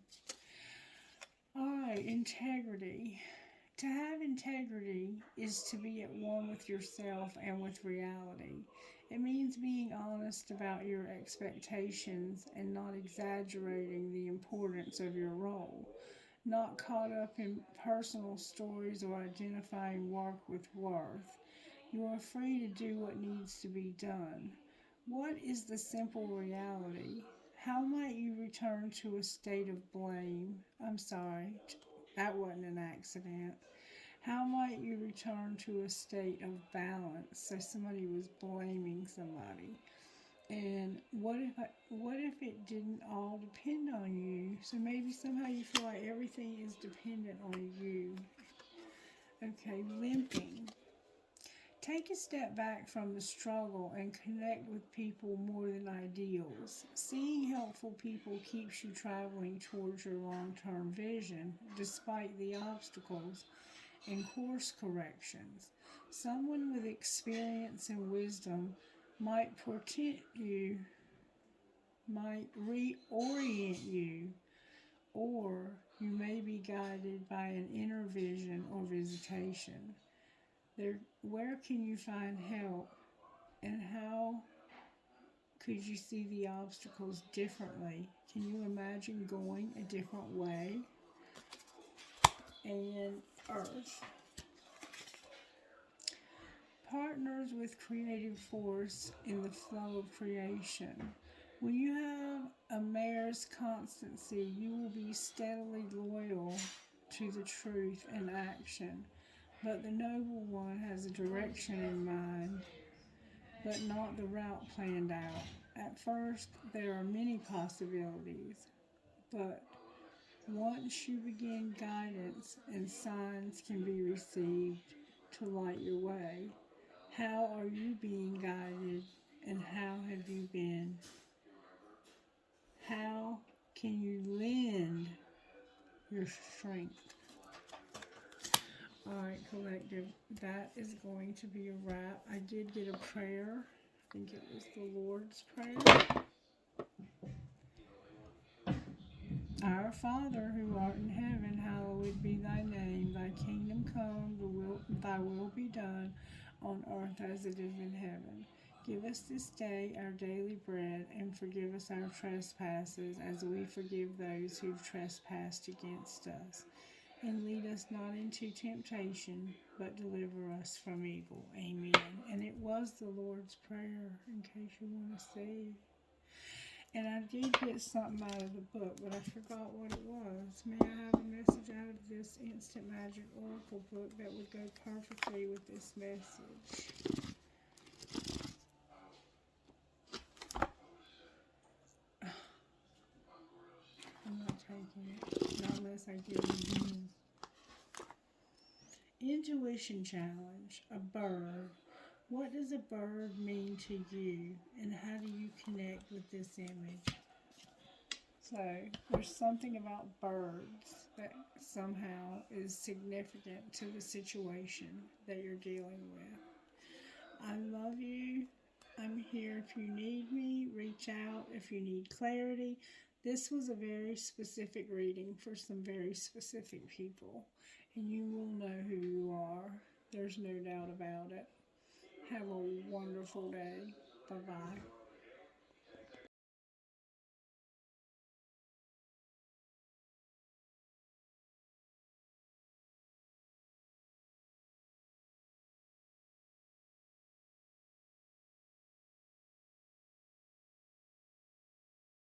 Alright, integrity. To have integrity is to be at one with yourself and with reality. It means being honest about your expectations and not exaggerating the importance of your role. Not caught up in personal stories or identifying work with worth. You are free to do what needs to be done. What is the simple reality? How might you return to a state of blame? I'm sorry, that wasn't an accident. How might you return to a state of balance? So somebody was blaming somebody. And what if it didn't all depend on you? So maybe somehow you feel like everything is dependent on you. Okay, limping. Take a step back from the struggle and connect with people more than ideals. Seeing helpful people keeps you traveling towards your long-term vision, despite the obstacles and course corrections. Someone with experience and wisdom might might reorient you, or you may be guided by an inner vision or visitation. Where can you find help, and how Could you see the obstacles differently? Can you imagine going a different way? And Earth. Partners with creative force in the flow of creation. When you have a mare's constancy, you will be steadily loyal to the truth and action. But the noble one has a direction in mind, but not the route planned out. At first, there are many possibilities, but once you begin, guidance and signs can be received to light your way. How are you being guided, and how have you been? How can you lend your strength? Alright, collective, that is going to be a wrap. I did get a prayer. I think it was the Lord's Prayer. Our Father, who art in heaven, hallowed be thy name. Thy kingdom come, thy will be done on earth as it is in heaven. Give us this day our daily bread, and forgive us our trespasses, as we forgive those who've trespassed against us. And lead us not into temptation, but deliver us from evil. Amen. And it was the Lord's Prayer, in case you want to see. And I did get something out of the book, but I forgot what it was. May I have a message out of this Instant Magic Oracle book that would go perfectly with this message? I'm not taking it, not unless I get it. Intuition challenge, a bird. What does a bird mean to you, and how do you connect with this image? So, there's something about birds that somehow is significant to the situation that you're dealing with. I love you. I'm here if you need me. Reach out if you need clarity. This was a very specific reading for some very specific people, and you will know who you are. There's no doubt about it. Have a wonderful day. Bye-bye.